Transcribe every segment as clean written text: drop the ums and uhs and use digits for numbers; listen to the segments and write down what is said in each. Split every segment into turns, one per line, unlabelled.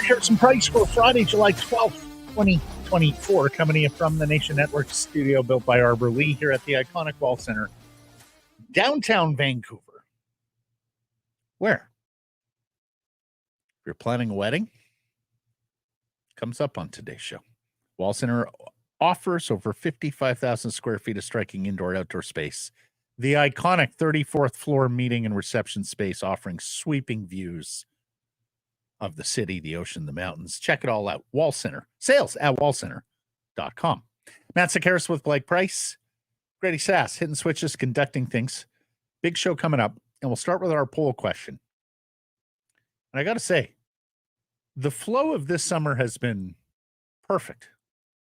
Sekeres Price for Friday, July 12th, 2024, coming to you from the Nation Network studio built by Arbor Lee here at the iconic Ball Center, downtown Vancouver. Where? If you're planning a wedding, comes up on today's show. Ball Center offers over 55,000 square feet of striking indoor-outdoor space. The iconic 34th floor meeting and reception space offering sweeping views of the city, the ocean, the mountains. Check it all out. Wall Center. Sales at wallcenter.com. Matt Sekeres with Blake Price. Grady Sass, hitting switches, conducting things. Big show coming up. And we'll start with our poll question. And I got to say, the flow of this summer has been perfect.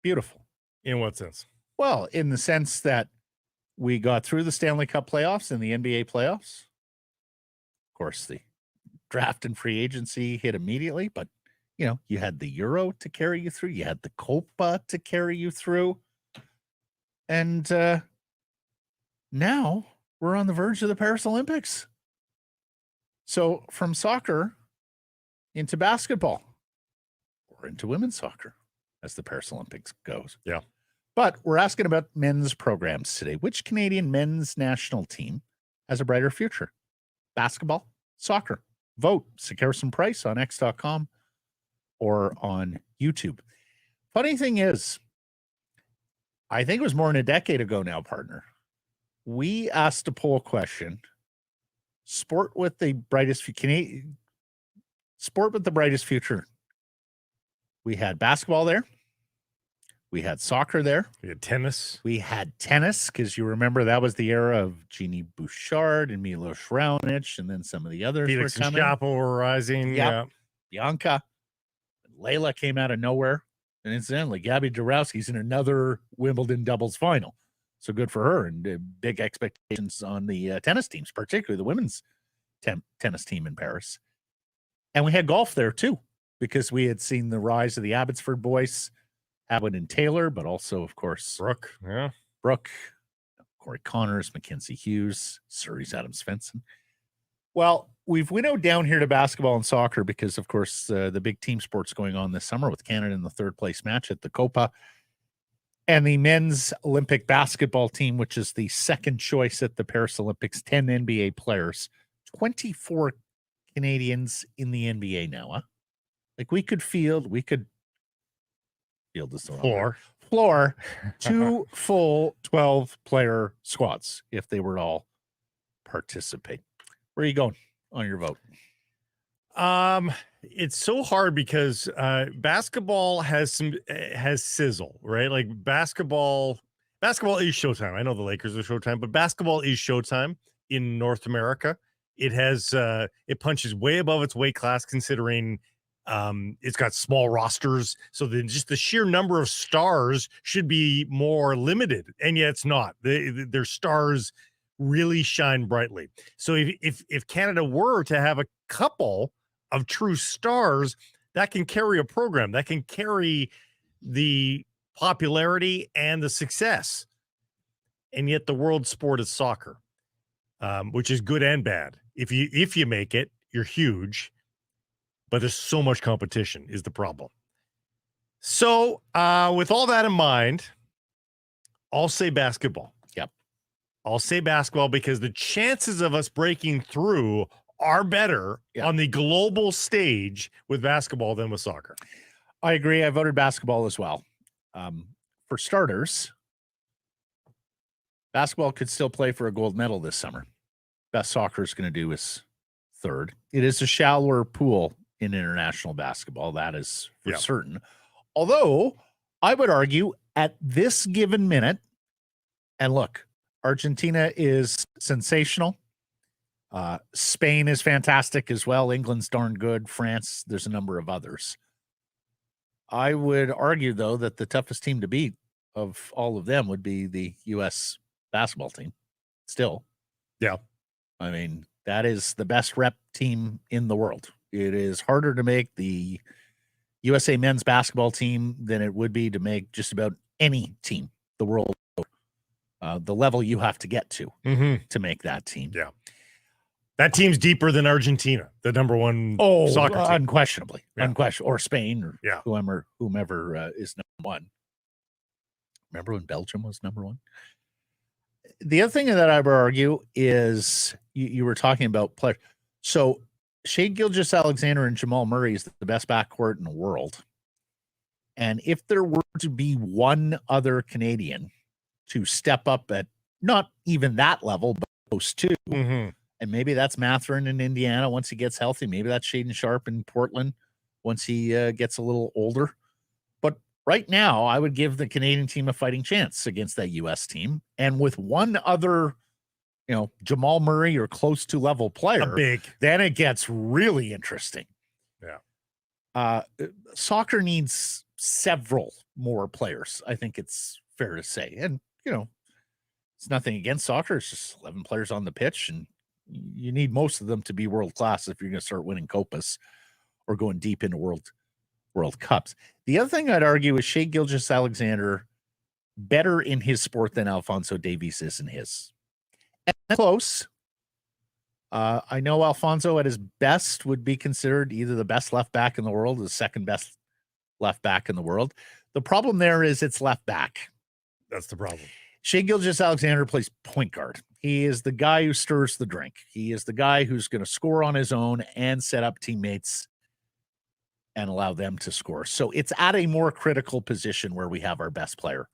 Beautiful.
In what sense?
Well, in the sense that we got through the Stanley Cup playoffs and the NBA playoffs. Of course, the draft and free agency hit immediately, but you know, you had the Euro to carry you through, you had the Copa to carry you through, and now we're on the verge of the Paris Olympics. So from soccer into basketball or into women's soccer as the Paris Olympics goes.
Yeah.
But we're asking about men's programs today. Which Canadian men's national team has a brighter future? Basketball, soccer. Vote Sekeres Price on X.com or on YouTube. Funny thing is, I think it was more than a decade ago now, partner. We asked a poll question: sport with the brightest future. We had basketball there. We had soccer there.
We had tennis.
We had tennis, because you remember that was the era of Jeannie Bouchard and Milos Raonic, and then some of the others
Felix
were coming.
and Chapo were rising.
Yep.
Yeah.
Bianca. Layla came out of nowhere. And incidentally, Gabby Dabrowski's in another Wimbledon doubles final. So good for her. And big expectations on the tennis teams, particularly the women's tennis team in Paris. And we had golf there, too, because we had seen the rise of the Abbotsford boys, Abbott and Taylor, but also, of course,
Brooke. Yeah.
Brooke, Corey Connors, Mackenzie Hughes, Surrey's Adam Svensson. Well, we've winnowed down here to basketball and soccer because, of course, the big team sports going on this summer with Canada in the third place match at the Copa, and the men's Olympic basketball team, which is the second choice at the Paris Olympics, 10 NBA players, 24 Canadians in the NBA now, huh? Like we could field this floor, two full 12-player squads if they were to all participate. Where are you going on your vote?
It's so hard because basketball has sizzle, right? Like basketball is Showtime. I know the Lakers are Showtime, but basketball is Showtime in North America. It has it punches way above its weight class considering it's got small rosters, so just the sheer number of stars should be more limited, and yet it's not. Their stars really shine brightly. So if Canada were to have a couple of true stars, that can carry a program, that can carry the popularity and the success. And yet the world sport is soccer, which is good and bad. If you make it, you're huge. But there's so much competition is the problem. So with all that in mind, I'll say basketball.
Yep.
I'll say basketball because the chances of us breaking through are better on the global stage with basketball than with soccer.
I agree. I voted basketball as well. For starters, basketball could still play for a gold medal this summer. Best soccer is going to do is third. It is a shallower pool in international basketball, that is for certain. Although I would argue at this given minute, and look, Argentina is sensational. Spain is fantastic as well. England's darn good. France, there's a number of others. I would argue, though, that the toughest team to beat of all of them would be the U.S. basketball team. Still.
Yeah.
I mean, that is the best rep team in the world. It is harder to make the USA men's basketball team than it would be to make just about any team, the world, the level you have to get to make that team.
Yeah. That team's deeper than Argentina, the number one soccer team.
Unquestionably.
Yeah.
Or Spain or
Yeah.
whomever is number one. Remember when Belgium was number one? The other thing that I would argue is you were talking about players. So Shea Gilgeous-Alexander and Jamal Murray is the best backcourt in the world. And if there were to be one other Canadian to step up at not even that level, but close to, and maybe that's Mathurin in Indiana once he gets healthy. Maybe that's Shaden Sharp in Portland once he gets a little older. But right now, I would give the Canadian team a fighting chance against that U.S. team. And with one other, Jamal Murray or close to level player, then it gets really interesting.
Yeah.
Soccer needs several more players, I think it's fair to say. And, it's nothing against soccer. It's just 11 players on the pitch, and you need most of them to be world class if you're going to start winning Copas or going deep into World Cups. The other thing I'd argue is Shea Gilgeous-Alexander better in his sport than Alfonso Davies is in his. And close. I know Alfonso at his best would be considered either the best left back in the world or the second best left back in the world. The problem there is it's left back.
That's the problem.
Shea Gilgeous-Alexander plays point guard. He is the guy who stirs the drink. He is the guy who's going to score on his own and set up teammates and allow them to score. So it's at a more critical position where we have our best player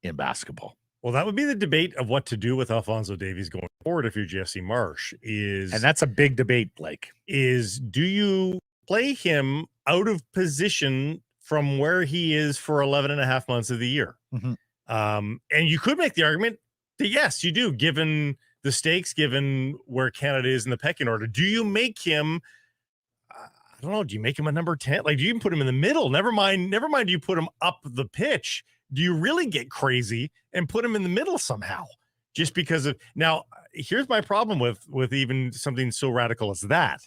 in basketball.
Well, that would be the debate of what to do with Alfonso Davies going forward if you're Jesse Marsh.
And that's a big debate, Blake.
Do you play him out of position from where he is for 11 and a half months of the year? And you could make the argument that, yes, you do, given the stakes, given where Canada is in the pecking order. Do you make him, I don't know, do you make him a number 10? Like, do you even put him in the middle? Never mind, do you put him up the pitch? Do you really get crazy and put him in the middle somehow? Just because of, now, here's my problem with even something so radical as that.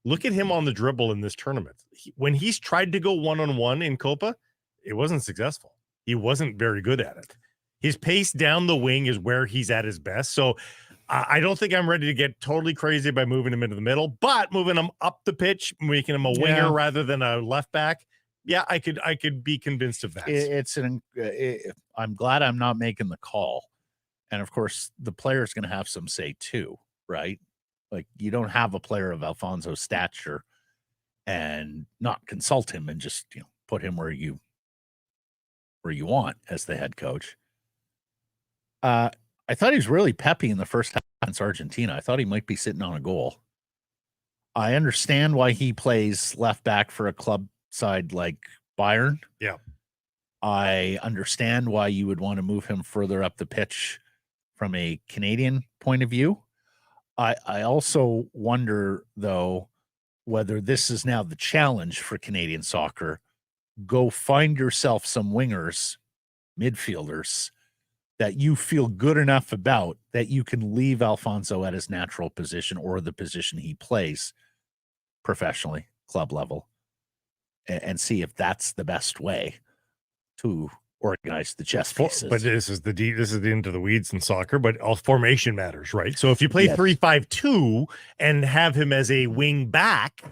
Look at him on the dribble in this tournament. When he's tried to go one-on-one in Copa, it wasn't successful. He wasn't very good at it. His pace down the wing is where he's at his best. So I don't think I'm ready to get totally crazy by moving him into the middle, but moving him up the pitch, making him a winger rather than a left back. Yeah, I could be convinced of that.
I'm glad I'm not making the call. And of course, the player's going to have some say too, right? Like, you don't have a player of Alfonso's stature and not consult him and just, put him where you want as the head coach. I thought he was really peppy in the first half against Argentina. I thought he might be sitting on a goal. I understand why he plays left back for a club side like Bayern.
Yeah.
I understand why you would want to move him further up the pitch from a Canadian point of view. I also wonder, though, whether this is now the challenge for Canadian soccer. Go find yourself some wingers, midfielders, that you feel good enough about that you can leave Alfonso at his natural position or the position he plays professionally, club level, and see if that's the best way to organize the chess pieces.
But this is the end of the weeds in soccer, but all formation matters, right? So if you play 3-5-2 and have him as a wing back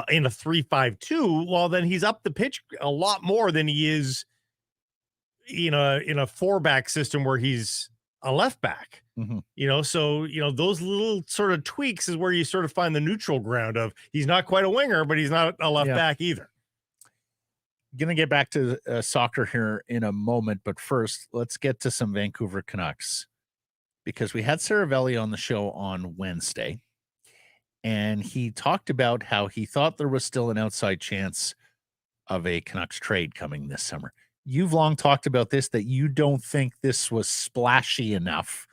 in a 3-5-2, well, then he's up the pitch a lot more than he is in a four-back system where he's a left back. So those little sort of tweaks is where you sort of find the neutral ground of he's not quite a winger, but he's not a left back either.
Going to get back to soccer here in a moment, but first, let's get to some Vancouver Canucks, because we had Saravelli on the show on Wednesday, and he talked about how he thought there was still an outside chance of a Canucks trade coming this summer. You've long talked about this, that you don't think this was splashy enough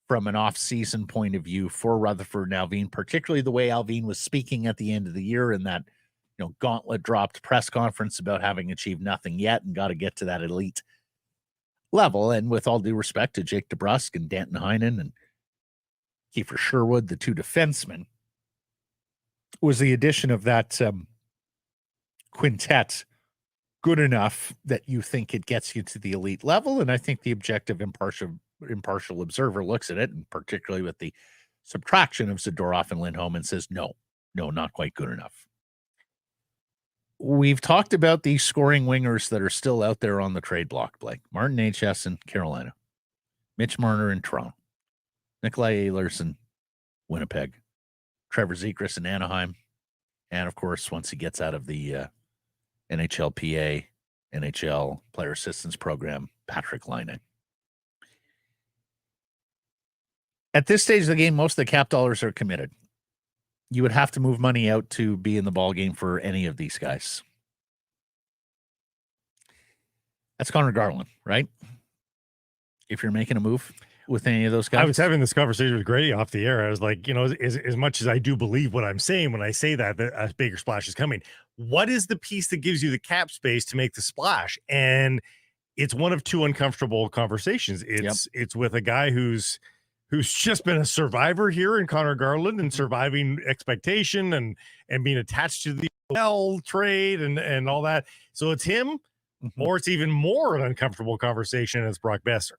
from an off-season point of view for Rutherford and Allvin, particularly the way Allvin was speaking at the end of the year in that gauntlet dropped press conference about having achieved nothing yet and got to get to that elite level. And with all due respect to Jake DeBrusk and Danton Heinen and Kiefer Sherwood, the two defensemen, was the addition of that quintet good enough that you think it gets you to the elite level? And I think the objective impartial observer looks at it, and particularly with the subtraction of Zadorov and Lindholm and says, no, not quite good enough. We've talked about these scoring wingers that are still out there on the trade block, Blake. Martin Necas in Carolina, Mitch Marner in Toronto, Nikolaj Ehlers in Winnipeg, Trevor Zegras in Anaheim, and of course, once he gets out of the NHLPA, NHL Player Assistance Program, Patrik Allvin. At this stage of the game, most of the cap dollars are committed. You would have to move money out to be in the ball game for any of these guys. That's Conor Garland, right? If you're making a move with any of those guys.
I was having this conversation with Grady off the air. I was like, as much as I do believe what I'm saying when I say that a bigger splash is coming, what is the piece that gives you the cap space to make the splash? And it's one of two uncomfortable conversations. It's with a guy who's just been a survivor here in Conor Garland and surviving expectation and being attached to the L trade and all that. So it's him, or it's even more an uncomfortable conversation, and it's Brock Besser.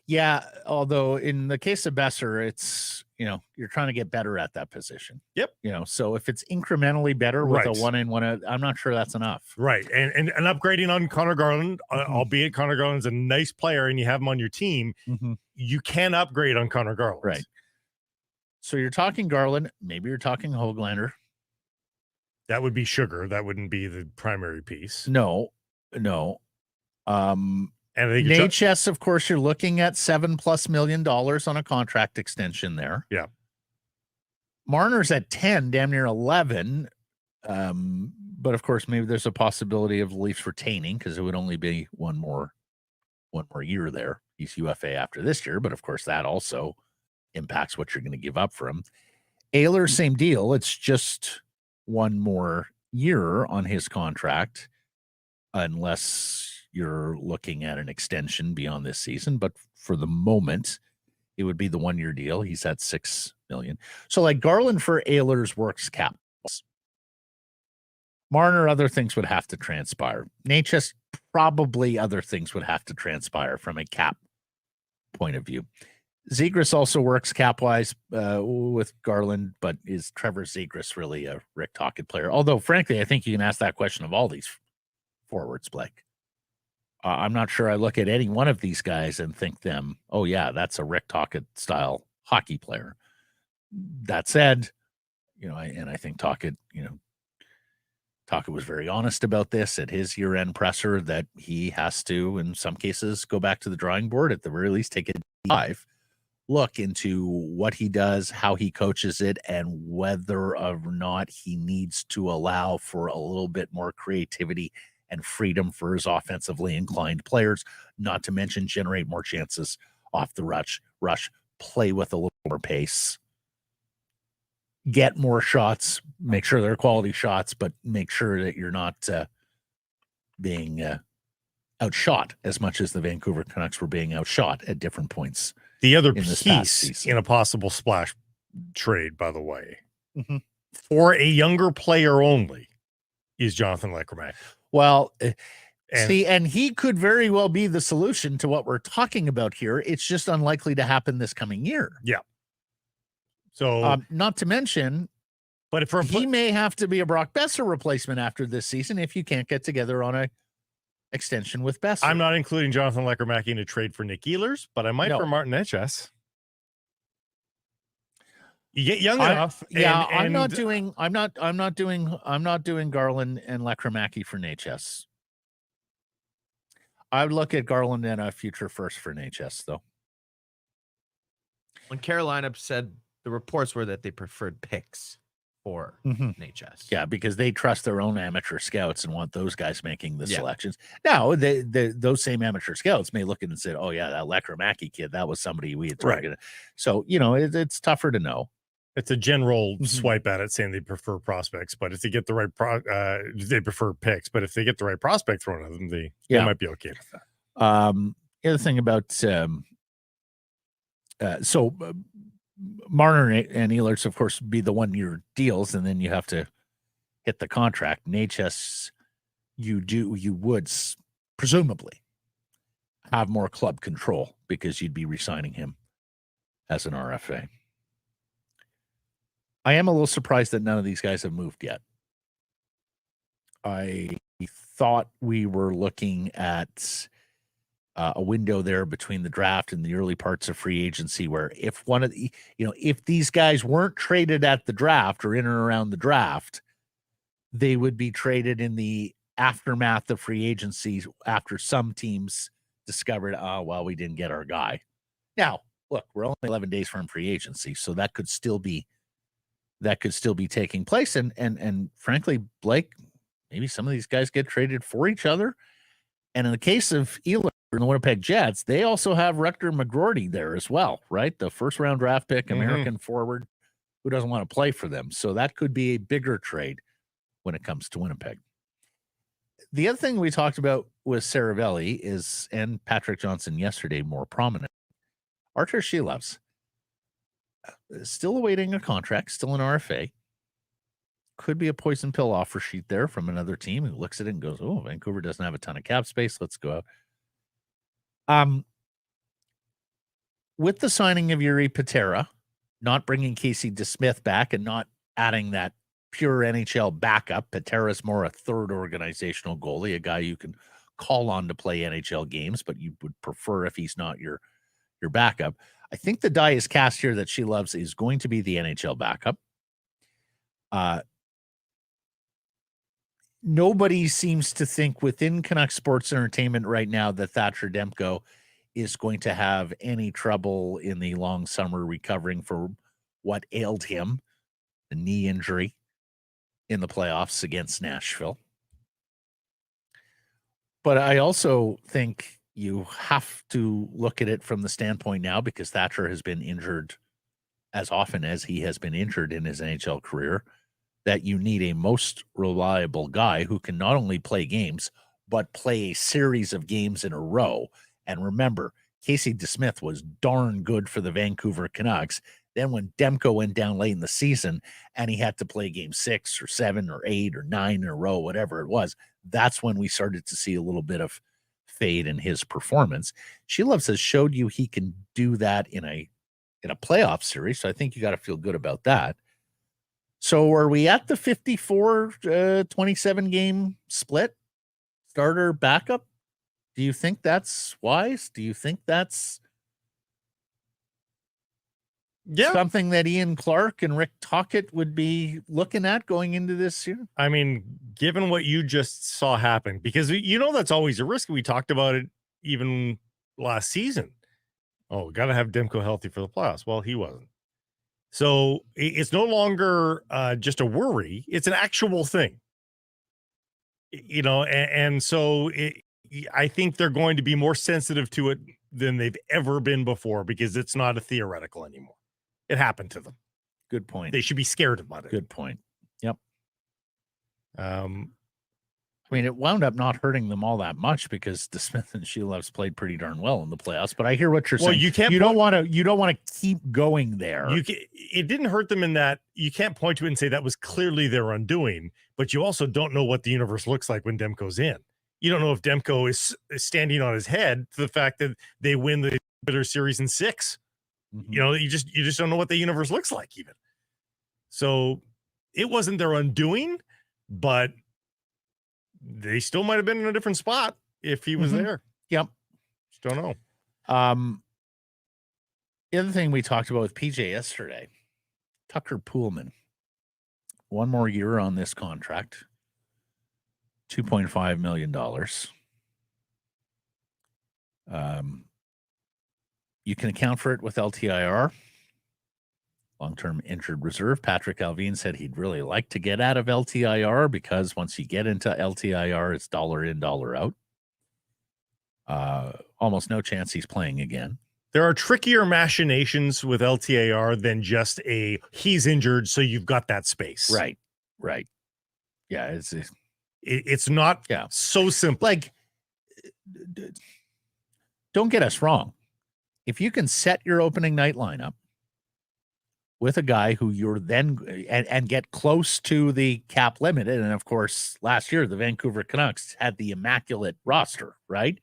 Yeah, although in the case of Besser, it's, you're trying to get better at that position.
Yep.
So if it's incrementally better with a 1-in, 1-out, I'm not sure that's enough.
Right. And upgrading on Conor Garland, albeit Conor Garland's a nice player and you have him on your team, you can upgrade on Conor Garland.
Right. So you're talking Garland, maybe you're talking Höglander.
That would be sugar. That wouldn't be the primary piece.
No.
And I think
Necas, of course, you're looking at $7+ million on a contract extension there.
Yeah.
Marner's at 10, damn near 11. But of course, maybe there's a possibility of the Leafs retaining because it would only be one more year there. He's UFA after this year, but of course that also impacts what you're going to give up for him. Ehlers, same deal. It's just one more year on his contract, unless you're looking at an extension beyond this season. But for the moment, it would be the 1-year deal. He's at $6 million. So like Garland for Ehlers works cap. Marner, other things would have to transpire. Necas, probably other things would have to transpire from a cap point of view. Zegras also works cap-wise with Garland, but is Trevor Zegras really a Rick Tocchet player? Although, frankly, I think you can ask that question of all these forwards, Blake. I'm not sure I look at any one of these guys and think them, oh, yeah, that's a Rick Tocchet style hockey player. That said, and I think Tocchet, Tocchet was very honest about this at his year-end presser that he has to, in some cases, go back to the drawing board, at the very least, take a dive, look into what he does, how he coaches it, and whether or not he needs to allow for a little bit more creativity and freedom for his offensively inclined players, not to mention generate more chances off the rush, play with a little more pace, get more shots, make sure they're quality shots, but make sure that you're not being outshot as much as the Vancouver Canucks were being outshot at different points.
The other piece in a possible splash trade, by the way, for a younger player only, is Jonathan Lekramack.
Well, and he could very well be the solution to what we're talking about here. It's just unlikely to happen this coming year.
Yeah. So,
not to mention,
but
he may have to be a Brock Besser replacement after this season if you can't get together on a extension with Besser.
I'm not including Jonathan Lekramack in a trade for Nick Ehlers, but I might for Martin Necas. You get young enough.
I'm not doing Garland and Lekramack for Necas. I would look at Garland and a future first for Necas, though.
When Carolina said the reports were that they preferred picks for Necas.
Yeah, because they trust their own amateur scouts and want those guys making the selections. Now, those same amateur scouts may look at it and say, oh, yeah, that Lekramack kid, that was somebody we had targeted. Right. So, it's tougher to know.
It's a general swipe at it saying they prefer prospects, but if they get the right they prefer picks, but if they get the right prospect thrown at them, they might be okay with that.
The other thing about Marner and Ehlers, of course, be the 1-year deals, and then you have to hit the contract. Necas, you would presumably have more club control because you'd be re-signing him as an RFA. I am a little surprised that none of these guys have moved yet. I thought we were looking at a window there between the draft and the early parts of free agency where if one of the, if these guys weren't traded at the draft or in or around the draft, they would be traded in the aftermath of free agency after some teams discovered, oh, well, we didn't get our guy. Now, look, we're only 11 days from free agency, so that could still be taking place. And frankly, Blake, maybe some of these guys get traded for each other. And in the case of Ehlers and the Winnipeg Jets, they also have Rutger McGroarty there as well, right? The first round draft pick, American forward, who doesn't want to play for them. So that could be a bigger trade when it comes to Winnipeg. The other thing we talked about with Saravelli is, and Patrick Johnson yesterday, more prominent, Arturs Silvos still awaiting a contract, still an RFA. Could be a poison pill offer sheet there from another team who looks at it and goes, oh, Vancouver doesn't have a ton of cap space. Let's go out. With the signing of Yuri Patera, not bringing Casey DeSmith back and not adding that pure NHL backup, Patera's more a third organizational goalie, a guy you can call on to play NHL games, but you would prefer if he's not your backup. I think the die is cast here that Silovs is going to be the NHL backup. Nobody seems to think within Canucks Sports Entertainment right now that Thatcher Demko is going to have any trouble in the long summer recovering for what ailed him, the knee injury in the playoffs against Nashville. But I also think you have to look at it from the standpoint now, because Thatcher has been injured as often as he has been injured in his NHL career, that you need a most reliable guy who can not only play games, but play a series of games in a row. And remember, Casey DeSmith was darn good for the Vancouver Canucks. Then when Demko went down late in the season and he had to play game 6 or 7 or 8 or 9 in a row, whatever it was, that's when we started to see a little bit of fade in his performance. Silovs has showed you he can do that in a playoff series. So I think you got to feel good about that. So are we at the 54-27 game split? Starter, backup? Do you think that's wise? Do you think that's something that Ian Clark and Rick Tocchet would be looking at going into this year?
I mean, given what you just saw happen, because that's always a risk. We talked about it even last season. Oh, got to have Demko healthy for the playoffs. Well, he wasn't. So it's no longer just a worry. It's an actual thing, and so I think they're going to be more sensitive to it than they've ever been before, because it's not a theoretical anymore. It happened to them.
Good point.
They should be scared about it.
Good point. Yep. I mean, it wound up not hurting them all that much because DeSmith and Silovs played pretty darn well in the playoffs. But I hear what you're saying. You don't want to keep going there.
It didn't hurt them in that you can't point to it and say that was clearly their undoing. But you also don't know what the universe looks like when Demko's in. You don't know if Demko is standing on his head to the fact that they win the bitter series in 6. Mm-hmm. You just don't know what the universe looks like even. So it wasn't their undoing, but they still might have been in a different spot if he was there.
Yep.
Just don't know.
The other thing we talked about with PJ yesterday, Tucker Poolman, 1 more year on this contract, $2.5 million. You can account for it with LTIR, long-term injured reserve. Patrik Allvin said he'd really like to get out of LTIR because once you get into LTIR, it's dollar in, dollar out. Almost no chance he's playing again.
There are trickier machinations with LTIR than just he's injured, so you've got that space.
Right. Yeah,
it's not so simple.
Like, don't get us wrong. If you can set your opening night lineup with a guy who you're then and get close to the cap limit, and of course, last year the Vancouver Canucks had the immaculate roster, right?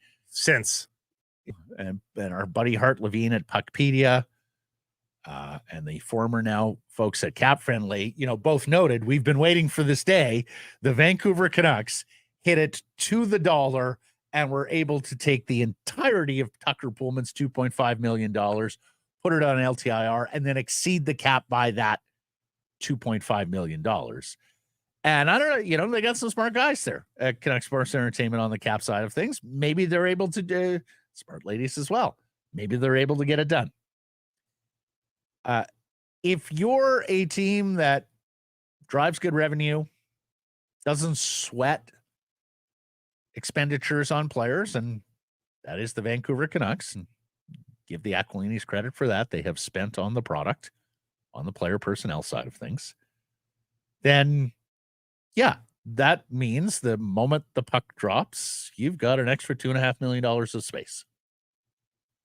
And
our buddy Hart Levine at Puckpedia And the former now folks at Cap Friendly, both noted, we've been waiting for this day. The Vancouver Canucks hit it to the dollar and were able to take the entirety of Tucker Poolman's $2.5 million, put it on LTIR, and then exceed the cap by that $2.5 million. And I don't know, they got some smart guys there at Canucks Sports Entertainment on the cap side of things. Maybe they're able to do, smart ladies as well. Maybe they're able to get it done. If you're a team that drives good revenue, doesn't sweat expenditures on players, and that is the Vancouver Canucks, and give the Aquilinis credit for that. They have spent on the product, on the player personnel side of things. Then, yeah, that means the moment the puck drops, you've got an extra $2.5 million of space,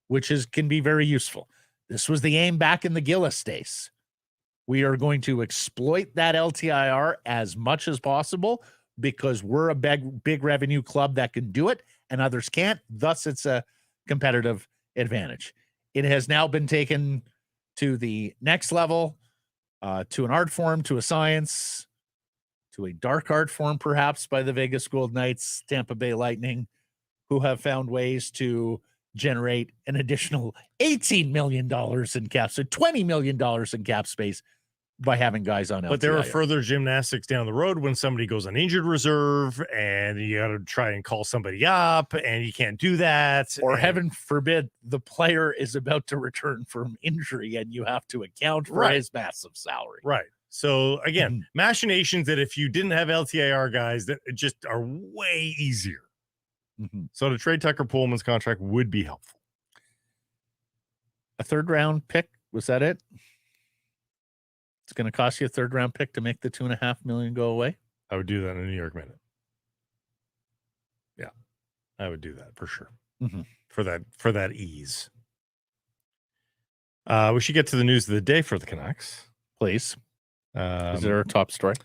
which can be very useful. This was the aim back in the Gillis days. We are going to exploit that LTIR as much as possible because we're a big revenue club that can do it and others can't. Thus, it's a competitive advantage. It has now been taken to the next level, to an art form, to a science, to a dark art form, perhaps, by the Vegas Gold Knights, Tampa Bay Lightning, who have found ways to generate an additional $18 million in cap, so $20 million in cap space by having guys on LTIR.
But there are further gymnastics down the road when somebody goes on injured reserve and you got to try and call somebody up and you can't do that.
Or heaven forbid, the player is about to return from injury and you have to account for his massive salary.
Right. So again, machinations that if you didn't have LTIR guys that just are way easier. So to trade Tucker Poolman's contract would be helpful.
A third round pick, was that it? It's going to cost you a third round pick to make the $2.5 million go away.
I would do that in a New York Minute. Yeah, I would do that for sure. For that ease. We should get to the news of the day for the Canucks,
please. Is there a top story?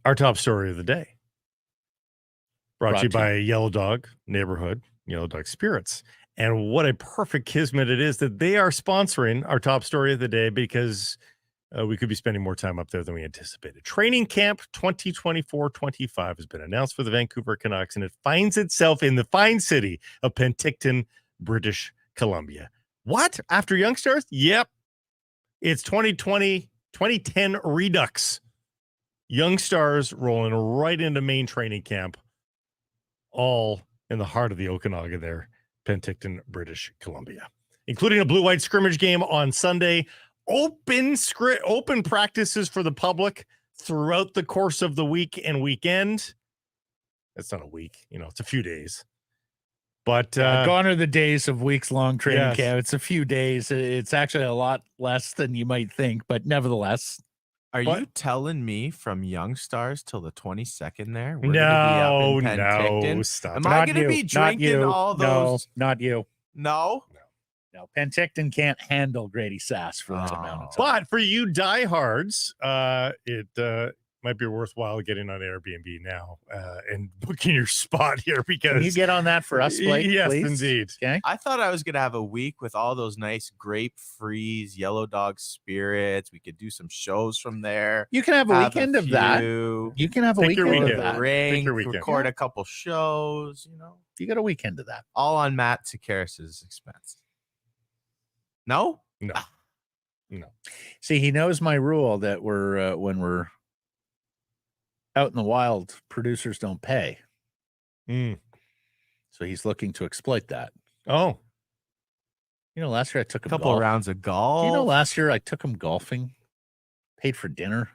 Our top story of the day. Brought to you by Yellow Dog Neighborhood, Yellow Dog Spirits. And what a perfect kismet it is that they are sponsoring our top story of the day because we could be spending more time up there than we anticipated. Training Camp 2024-25 has been announced for the Vancouver Canucks, and it finds itself in the fine city of Penticton, British Columbia. What? After Youngstars? Yep. It's 2010 Redux. Young Stars rolling right into main training camp, all in the heart of the Okanagan there, Penticton, British Columbia, including a blue-white scrimmage game on Sunday, open practices for the public throughout the course of the week and weekend. It's not a week, it's a few days. But
gone are the days of weeks-long training camp. It's a few days. It's actually a lot less than you might think, but nevertheless.
Are you telling me from Young Stars till the 22nd there?
We're no, stop.
Am I going to be drinking all those?
No, not you.
No?
No, Penticton can't handle Grady Sass for that amount of time.
But for you diehards, it might be worthwhile getting on Airbnb now and booking your spot here because
can you get on that for us, Blake?
Yes,
please?
Indeed.
Okay.
I thought I was gonna have a week with all those nice grape freeze, Yellow Dog Spirits. We could do some shows from there.
You can have a weekend of that. You can have a weekend of that.
Record a couple shows.
You got a weekend of that.
All on Matt Sekeres' expense. No.
See, he knows my rule that we're when we're out in the wild, producers don't pay. So he's looking to exploit that.
Oh.
Last year I took him
a couple rounds of golf.
Last year I took him golfing, paid for dinner,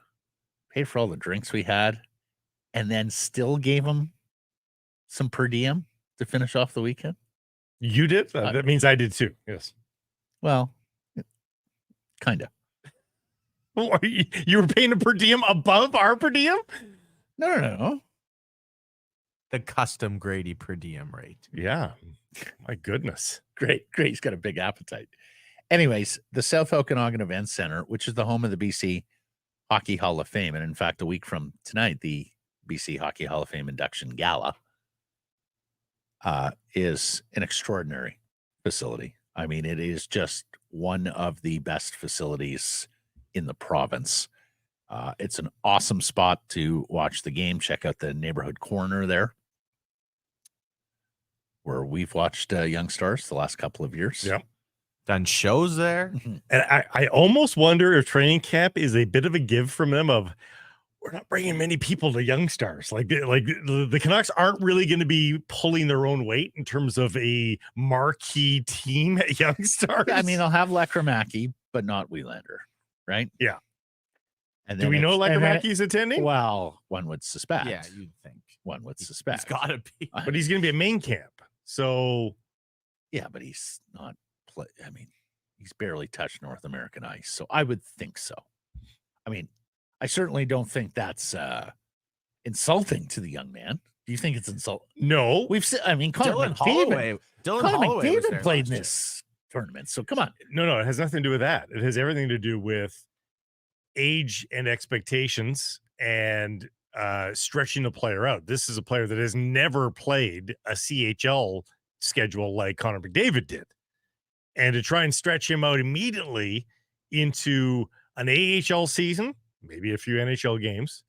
paid for all the drinks we had, and then still gave him some per diem to finish off the weekend.
You did? That means I did too. Yes.
Well, kind of.
You were paying a per diem above our per diem?
No.
The custom Grady per diem rate.
Yeah. My goodness.
Great. He's got a big appetite. Anyways, the South Okanagan Events Center, which is the home of the BC Hockey Hall of Fame, and in fact, a week from tonight, the BC Hockey Hall of Fame induction gala, is an extraordinary facility. I mean, it is just one of the best facilities in the province. It's an awesome spot to watch the game. Check out the neighborhood corner there, where we've watched Young Stars the last couple of years.
Yeah.
Done shows there.
And I almost wonder if training camp is a bit of a give from them of, we're not bringing many people to Young Stars. Like the Canucks aren't really going to be pulling their own weight in terms of a marquee team at Young Stars.
I mean, they'll have Lekramaki, but not Wheelander, right?
Yeah.
And
do we know Lekramaki's attending?
Well, one would suspect.
Yeah, you'd think.
One would suspect.
It's got to be.
But he's going to be at main camp. So.
Yeah, but he's not. I mean, he's barely touched North American ice. So I would think so. I mean, I certainly don't think that's insulting to the young man. Do you think it's insulting?
No.
We've seen, I mean, Dylan
Holloway
McDavid played in this tournament. So come on.
No, it has nothing to do with that. It has everything to do with age and expectations and stretching the player out. This is a player that has never played a CHL schedule like Connor McDavid did. And to try and stretch him out immediately into an AHL season, maybe a few NHL games,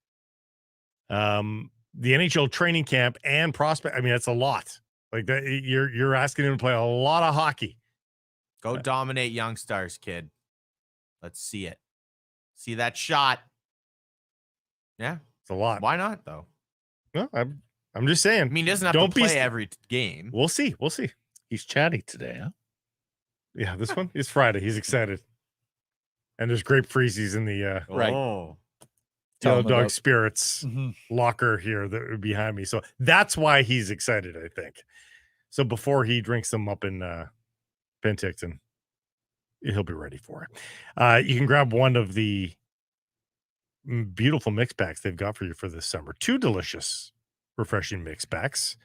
the NHL training camp and prospect. I mean, that's a lot. Like that, you're asking him to play a lot of hockey.
Go dominate Young Stars, kid. Let's see it. See that shot. Yeah,
it's a lot.
Why not though?
No, I'm just saying.
I mean, he doesn't have to play every game.
We'll see.
He's chatty today, huh?
Yeah, this one is Friday. He's excited. And there's grape freezies in the Yellow Dog Spirits locker here that behind me. So that's why he's excited, I think. So before he drinks them up in Penticton, he'll be ready for it. You can grab one of the beautiful mix packs they've got for you for this summer. 2 delicious, refreshing mix packs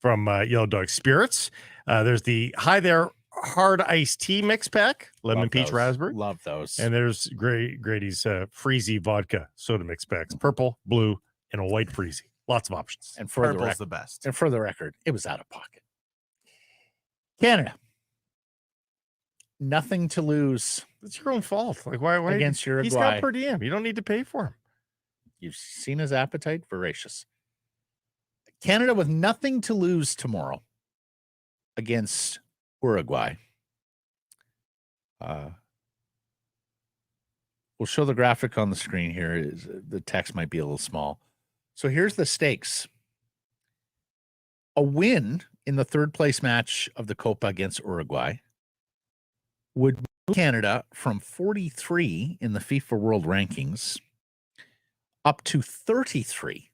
from Yellow Dog Spirits. There's the Hi There Hard Iced Tea mix pack, lemon, peach, raspberry.
Love those.
And there's Grady's Freezy vodka soda mix packs, purple, blue, and a white Freezy. Lots of options.
And for
Purple's the best.
And for the record, it was out of pocket. Canada, nothing to lose.
It's your own fault. Like why
against Uruguay?
He's got per diem. You don't need to pay for him.
You've seen his appetite, voracious. Canada with nothing to lose tomorrow against Uruguay. We'll show the graphic on the screen here. The text might be a little small. So here's the stakes. A win in the third place match of the Copa against Uruguay would move Canada from 43 in the FIFA World Rankings up to 33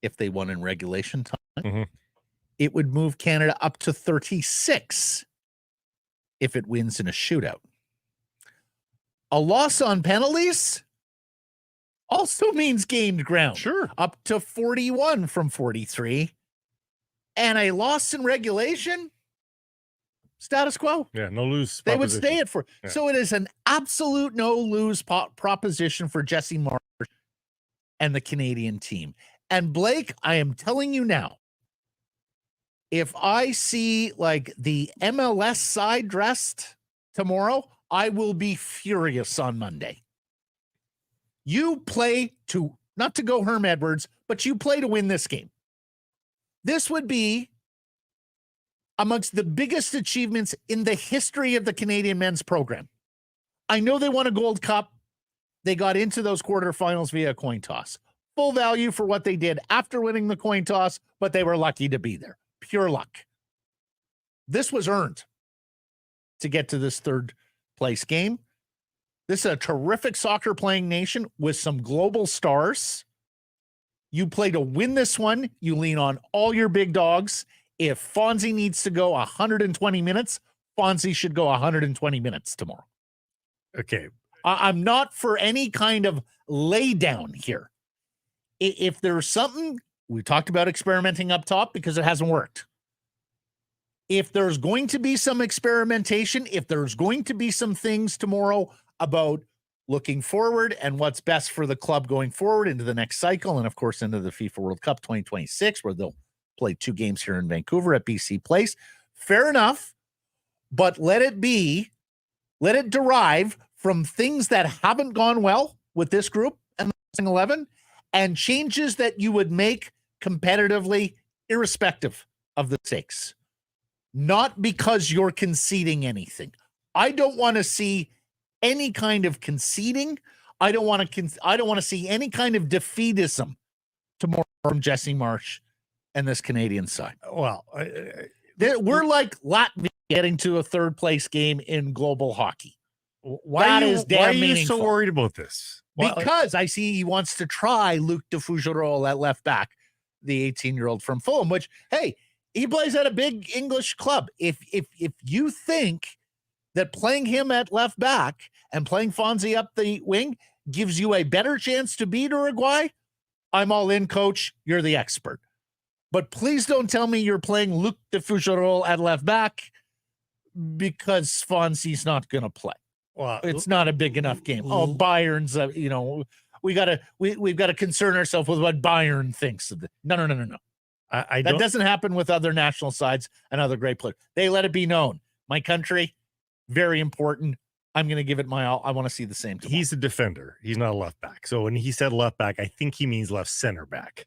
if they won in regulation time.
Mm-hmm.
It would move Canada up to 36 if it wins in a shootout. A loss on penalties also means gained ground.
Sure.
Up to 41 from 43. And a loss in regulation, status quo.
Yeah, no lose.
They would stay at 4.
Yeah.
So it is an absolute no lose proposition for Jesse Marsh and the Canadian team. And Blake, I am telling you now, if I see like the MLS side dressed tomorrow, I will be furious on Monday. You play to, not to go Herm Edwards, but you play to win this game. This would be amongst the biggest achievements in the history of the Canadian men's program. I know they won a Gold Cup. They got into those quarterfinals via a coin toss. Full value for what they did after winning the coin toss, but they were lucky to be there. Pure luck. This was earned to get to this third place game. This is a terrific soccer playing nation with some global stars. You play to win this one. You lean on all your big dogs. If Fonzie needs to go 120 minutes, Fonzie should go 120 minutes tomorrow.
Okay.
I'm not for any kind of lay down here. If there's something, we talked about experimenting up top because it hasn't worked. If there's going to be some experimentation, if there's going to be some things tomorrow about looking forward and what's best for the club going forward into the next cycle, and of course into the FIFA World Cup 2026, where they'll play 2 games here in Vancouver at BC Place, fair enough, but let it be Let it derive from things that haven't gone well with this group and the 11 and changes that you would make competitively irrespective of the stakes. Not because you're conceding anything. I don't want to see any kind of conceding. I don't want to see any kind of defeatism tomorrow from Jesse Marsh and this Canadian side.
Well,
we're like Latvia getting to a third place game in global hockey.
Why are you so worried about this?
Because I see he wants to try Luc de Fougerolles at left back, the 18-year-old from Fulham, which, hey, he plays at a big English club. If you think that playing him at left back and playing Fonzie up the wing gives you a better chance to beat Uruguay, I'm all in, coach. You're the expert. But please don't tell me you're playing Luc de Fougerolles at left back because Fonzie's not going to play. Well, it's not a big enough game. Oh, Bayern's, we've got to concern ourselves with what Bayern thinks of it. No. That doesn't happen with other national sides and other great players. They let it be known. My country, very important. I'm going to give it my all. I want to see the same.
He's a defender. He's not a left back. So when he said left back, I think he means left center back.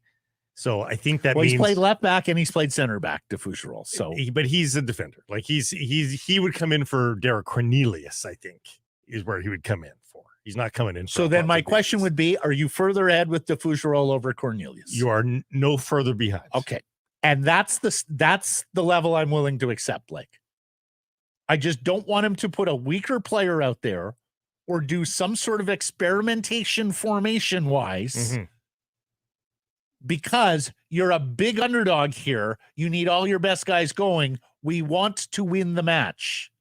So I think that means
he's played left back and he's played center back to Fougerolles. So,
but he's a defender. Like he would come in for Derek Cornelius, I think, is where he would come in for. He's not coming in.
So then my question would be, are you further ahead with de Fougerolles over Cornelius?
You are no further behind.
Okay. And that's the level I'm willing to accept, Blake. I just don't want him to put a weaker player out there or do some sort of experimentation formation-wise because you're a big underdog here. You need all your best guys going. We want to win the match.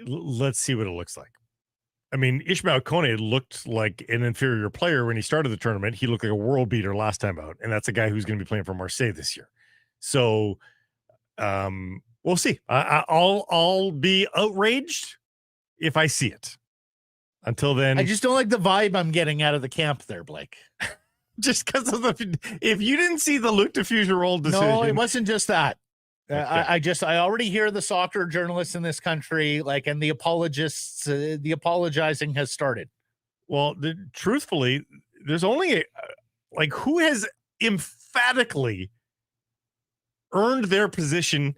Let's see what it looks like. I mean, Ishmael Kone looked like an inferior player when he started the tournament. He looked like a world beater last time out, and that's a guy who's going to be playing for Marseille this year. So, we'll see. I'll be outraged if I see it. Until then,
I just don't like the vibe I'm getting out of the camp there, Blake.
Just because of if you didn't see the Luc de Fougerolles decision,
no, it wasn't just that. Okay. I already hear the soccer journalists in this country, and the apologists, the apologizing has started.
Well, truthfully, there's only who has emphatically earned their position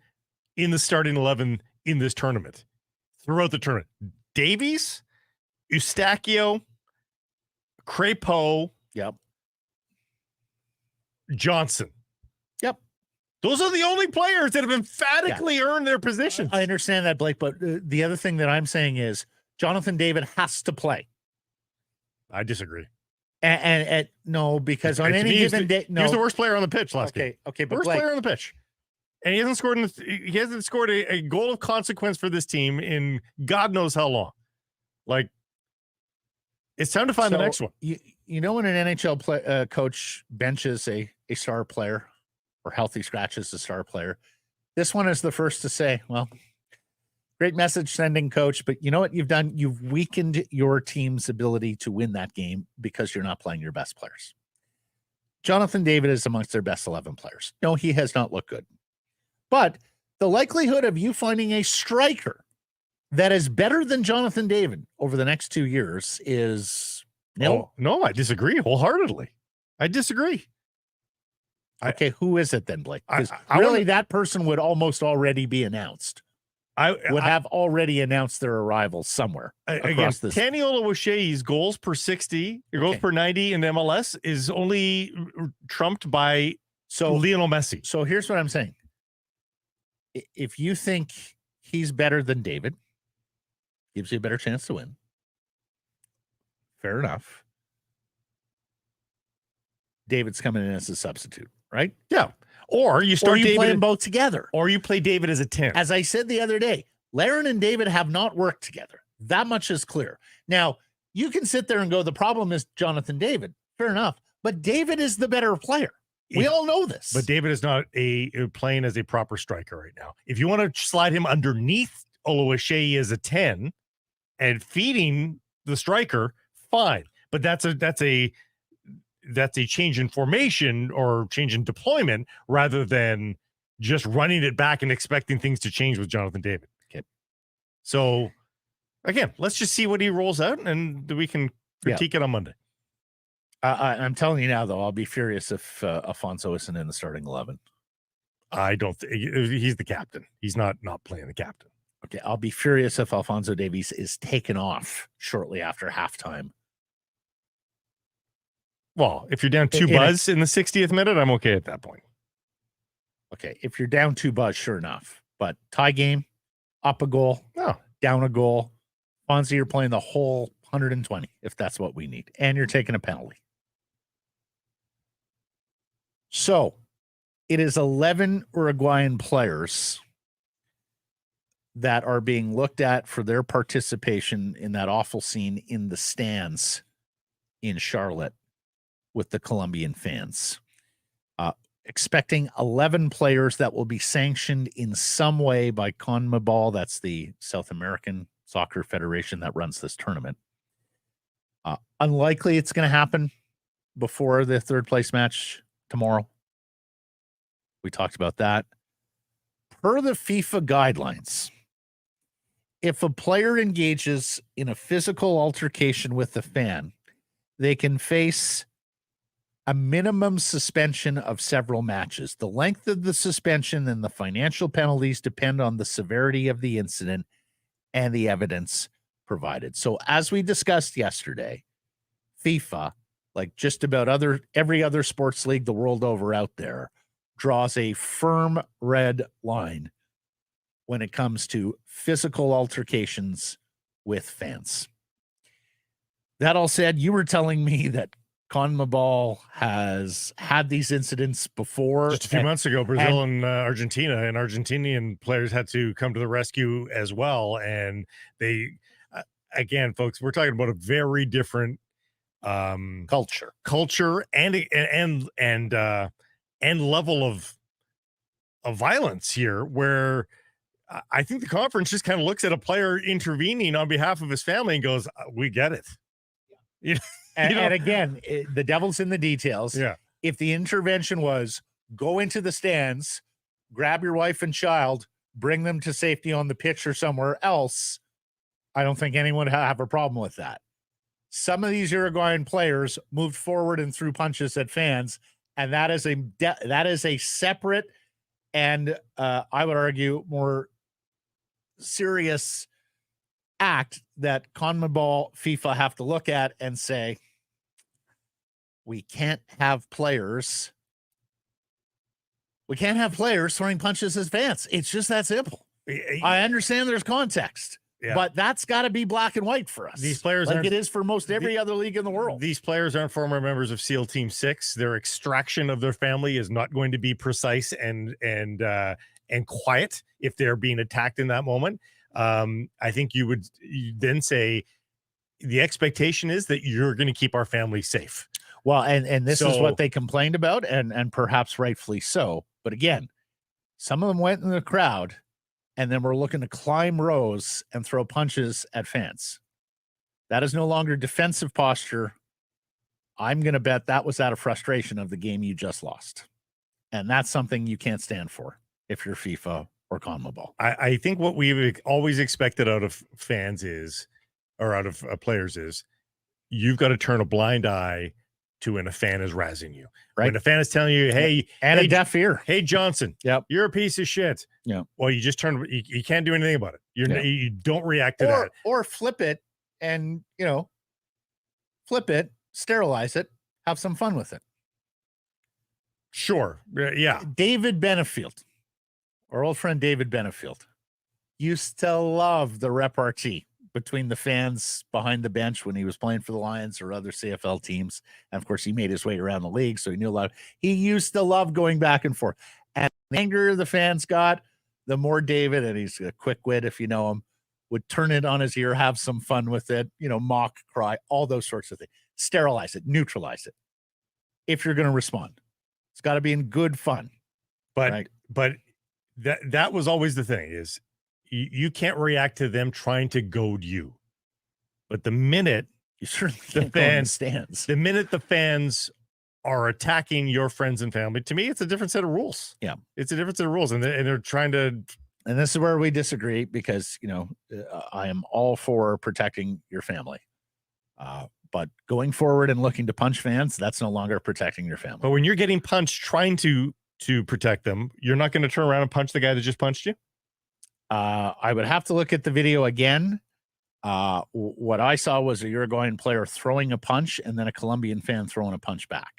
in the starting 11 in this tournament throughout the tournament. Davies, Eustachio, Crépeau, Johnson.
Yep.
Those are the only players that have emphatically earned their positions.
I understand that, Blake, but the other thing that I'm saying is Jonathan David has to play.
I disagree.
And no, because on any given day, no.
He was the worst player on the pitch last game.
Okay, but
worst player on the pitch. And he hasn't scored a goal of consequence for this team in God knows how long. It's time to find the next one.
You know when an NHL coach benches a star player or healthy scratches a star player, this one is the first to say, well, great message sending, coach, but you know what you've done? You've weakened your team's ability to win that game because you're not playing your best players. Jonathan David is amongst their best 11 players. No, he has not looked good. But the likelihood of you finding a striker that is better than Jonathan David over the next 2 years is nil.
Oh, no, I disagree wholeheartedly. I disagree.
Okay, who is it then, Blake? Because really, that person would almost already be announced. Would have already announced their arrival somewhere.
Again, Kenny Oluwaseyi's goals per 60, goals per 90 in MLS is only trumped by Lionel Messi.
So here's what I'm saying. If you think he's better than David, gives you a better chance to win. Fair enough. David's coming in as a substitute, right?
Yeah. Or you start
David, play them both together.
Or you play David as a 10.
As I said the other day, Larin and David have not worked together. That much is clear. Now, you can sit there and go, the problem is Jonathan David. Fair enough. But David is the better player. We all know this.
But David is not playing as a proper striker right now. If you want to slide him underneath Oluwaseyi as a 10 and feeding the striker, fine. But that's a change in formation or change in deployment rather than just running it back and expecting things to change with Jonathan David.
Okay.
So Again, let's just see what he rolls out, and we can critique it on Monday.
I'm telling you now, though, I'll be furious if Alfonso isn't in the starting 11.
I don't think he's the captain. He's not playing the captain.
Okay, I'll be furious if Alfonso Davies is taken off shortly after halftime.
Well, if you're down 2 buzz in the 60th minute, I'm okay at that point.
Okay, if you're down 2 buzz, sure enough. But tie game, up a goal, down a goal. Fonzie, you're playing the whole 120 if that's what we need. And you're taking a penalty. So it is 11 Uruguayan players that are being looked at for their participation in that awful scene in the stands in Charlotte with the Colombian fans. Expecting 11 players that will be sanctioned in some way by CONMEBOL. That's the South American Soccer Federation that runs this tournament. Unlikely it's going to happen before the third place match tomorrow. We talked about that. Per the FIFA guidelines, if a player engages in a physical altercation with the fan, they can face a minimum suspension of several matches. The length of the suspension and the financial penalties depend on the severity of the incident and the evidence provided. So as we discussed yesterday, FIFA, like just about every other sports league the world over out there, draws a firm red line when it comes to physical altercations with fans. That all said, you were telling me that CONMEBOL has had these incidents before.
Just a few months ago, Brazil and Argentina, and Argentinian players had to come to the rescue as well. And they, again, folks, we're talking about a very different culture and level of violence here, where I think the conference just kind of looks at a player intervening on behalf of his family and goes, "We get it." Yeah.
And again, the devil's in the details.
Yeah.
If the intervention was go into the stands, grab your wife and child, bring them to safety on the pitch or somewhere else, I don't think anyone would have a problem with that. Some of these Uruguayan players moved forward and threw punches at fans, and that is a separate and I would argue more serious act that CONMEBOL, FIFA have to look at and say, we can't have players throwing punches as fans. It's just that simple. I understand there's context, but that's got to be black and white for us.
These players,
like it is for most every other league in the world.
These players aren't former members of SEAL Team 6. Their extraction of their family is not going to be precise and quiet if they're being attacked in that moment. I think you then say the expectation is that you're going to keep our family safe.
Well, and this is what they complained about, and perhaps rightfully so. But again, some of them went in the crowd and then were looking to climb rows and throw punches at fans. That is no longer defensive posture. I'm going to bet that was out of frustration of the game you just lost. And that's something you can't stand for if you're FIFA or CONMEBOL.
I think what we've always expected out of fans is, or out of players is, you've got to turn a blind eye to when a fan is razzing you. Right. When a fan is telling you, hey,
a deaf ear.
Hey, Johnson, you're a piece of shit.
Yeah.
Well, you just you can't do anything about it. You don't react to that.
Or flip it and, sterilize it, have some fun with it.
Sure. Yeah.
David Benefield, our old friend David Benefield, used to love the repartee between the fans behind the bench when he was playing for the Lions or other CFL teams. And of course, he made his way around the league, so he knew a lot. He used to love going back and forth. And the angrier the fans got, the more David, and he's a quick wit if you know him, would turn it on his ear, have some fun with it, mock, cry, all those sorts of things. Sterilize it, neutralize it. If you're going to respond, it's got to be in good fun.
But that was always the thing is, you can't react to them trying to goad you. But the minute
you certainly can't go in the stands,
the minute the fans are attacking your friends and family, to me, it's a different set of rules.
Yeah.
It's a different set of rules. And they're trying to
and this is where we disagree because, I am all for protecting your family. But going forward and looking to punch fans, that's no longer protecting your family.
But when you're getting punched trying to protect them, you're not going to turn around and punch the guy that just punched you?
I would have to look at the video again. What I saw was a Uruguayan player throwing a punch and then a Colombian fan throwing a punch back.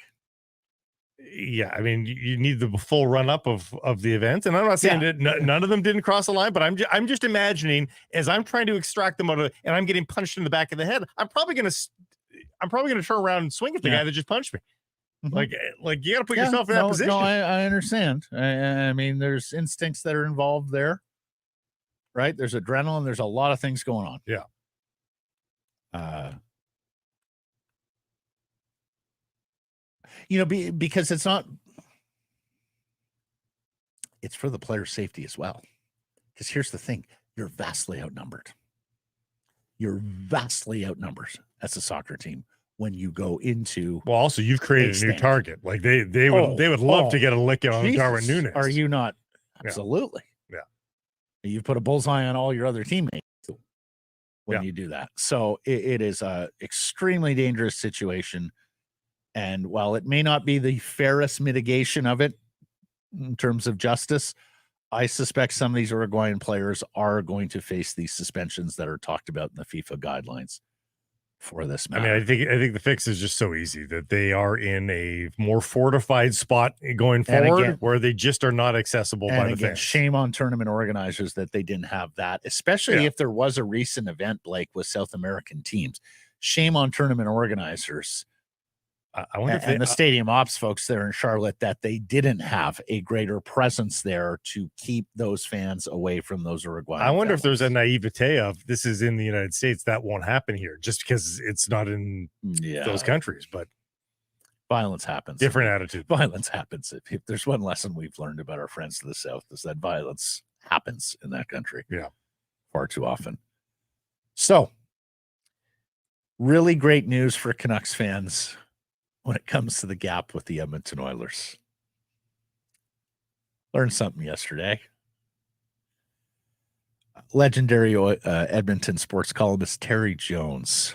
Yeah, I mean, you need the full run up of the event, and I'm not saying that none of them didn't cross the line, but I'm just imagining as I'm trying to extract them out of, and I'm getting punched in the back of the head. I'm probably gonna turn around and swing at the guy that just punched me.
Mm-hmm.
Like you got to put yourself in that position.
No, I understand. I mean, there's instincts that are involved there, right? There's adrenaline. There's a lot of things going on.
Yeah.
Because it's for the player's safety as well. Because here's the thing, you're vastly outnumbered. You're vastly outnumbered as a soccer team when you go into.
Well, also you've created a new target. Like they would love to get a lick on Darwin Núñez.
Are you not? Absolutely.
Yeah.
You've put a bullseye on all your other teammates when you do that. So it is a extremely dangerous situation. And while it may not be the fairest mitigation of it in terms of justice, I suspect some of these Uruguayan players are going to face these suspensions that are talked about in the FIFA guidelines for this matter.
I mean, I think the fix is just so easy that they are in a more fortified spot going forward where they just are not accessible by the fans.
Shame on tournament organizers that they didn't have that, especially if there was a recent event, Blake, with South American teams. Shame on tournament organizers.
I wonder if
the stadium ops folks there in Charlotte that they didn't have a greater presence there to keep those fans away from those Uruguayan.
I wonder if there's a naivete of this is in the United States, that won't happen here just because it's not in those countries. But
violence happens.
Different attitude.
Violence happens. If there's one lesson we've learned about our friends to the south, is that violence happens in that country.
Yeah,
far too often. So, really great news for Canucks fans when it comes to the gap with the Edmonton Oilers. Learned something yesterday. Legendary Edmonton sports columnist Terry Jones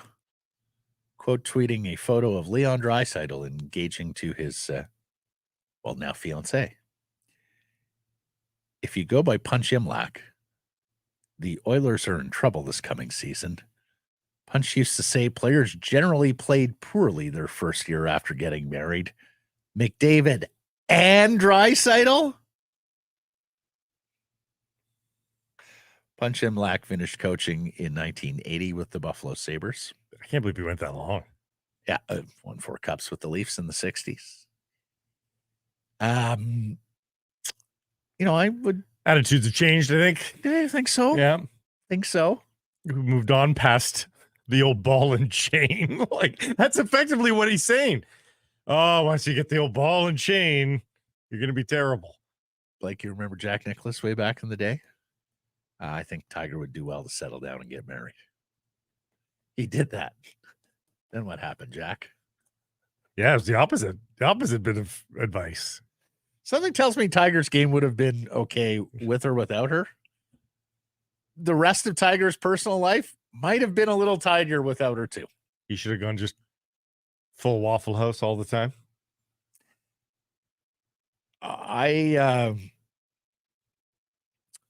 quote tweeting a photo of Leon Draisaitl engaging to his now fiancée. If you go by Punch Imlach, the Oilers are in trouble this coming season. Punch used to say players generally played poorly their first year after getting married. McDavid and Draisaitl? Punch Imlach finished coaching in 1980 with the Buffalo Sabres.
I can't believe he went that long.
Yeah, won 4 cups with the Leafs in the 60s. I would...
Attitudes have changed, I think.
I think so.
Yeah.
I think so.
We moved on past the old ball and chain. Like, that's effectively what he's saying. Oh, once you get the old ball and chain, you're going to be terrible.
Blake, you remember Jack Nicklaus way back in the day? I think Tiger would do well to settle down and get married. He did that. Then what happened, Jack?
Yeah, it was the opposite. The opposite bit of advice.
Something tells me Tiger's game would have been okay with or without her. The rest of Tiger's personal life might have been a little tidier without her too.
He should have gone just full Waffle House all the time.
I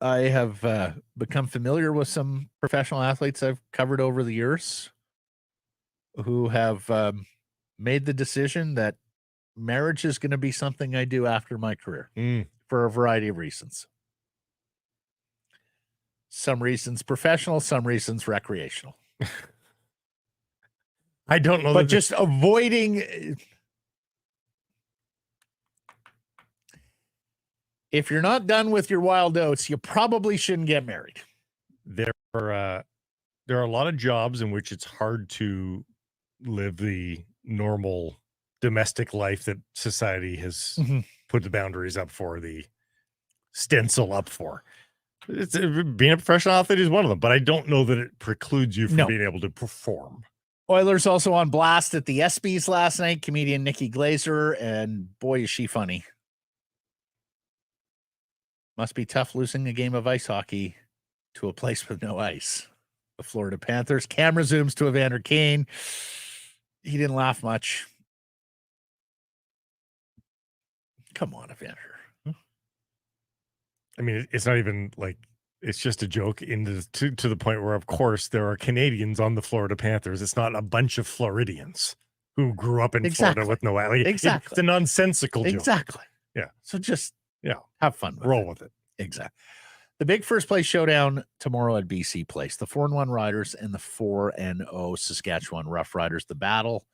have become familiar with some professional athletes I've covered over the years who have made the decision that marriage is going to be something I do after my career for a variety of reasons. Some reasons professional, some reasons recreational.
I don't know.
But just avoiding... If you're not done with your wild oats, you probably shouldn't get married.
There are a lot of jobs in which it's hard to live the normal domestic life that society has put the boundaries up for, the stencil up for. Being a professional athlete is one of them, but I don't know that it precludes you from being able to perform.
Oilers also on blast at the ESPYs last night. Comedian Nikki Glazer, and boy, is she funny. Must be tough losing a game of ice hockey to a place with no ice. The Florida Panthers. Camera zooms to Evander Kane. He didn't laugh much. Come on, Evander.
I mean, it's not even like it's just a joke to the point where, of course, there are Canadians on the Florida Panthers. It's not a bunch of Floridians who grew up in Florida with no like,
exactly.
It's a nonsensical joke.
Exactly.
Yeah.
So just
have
fun.
Roll with it.
Exactly. The big first place showdown tomorrow at BC Place. The 4-1 Riders and the 4-0 Saskatchewan Roughriders. The battle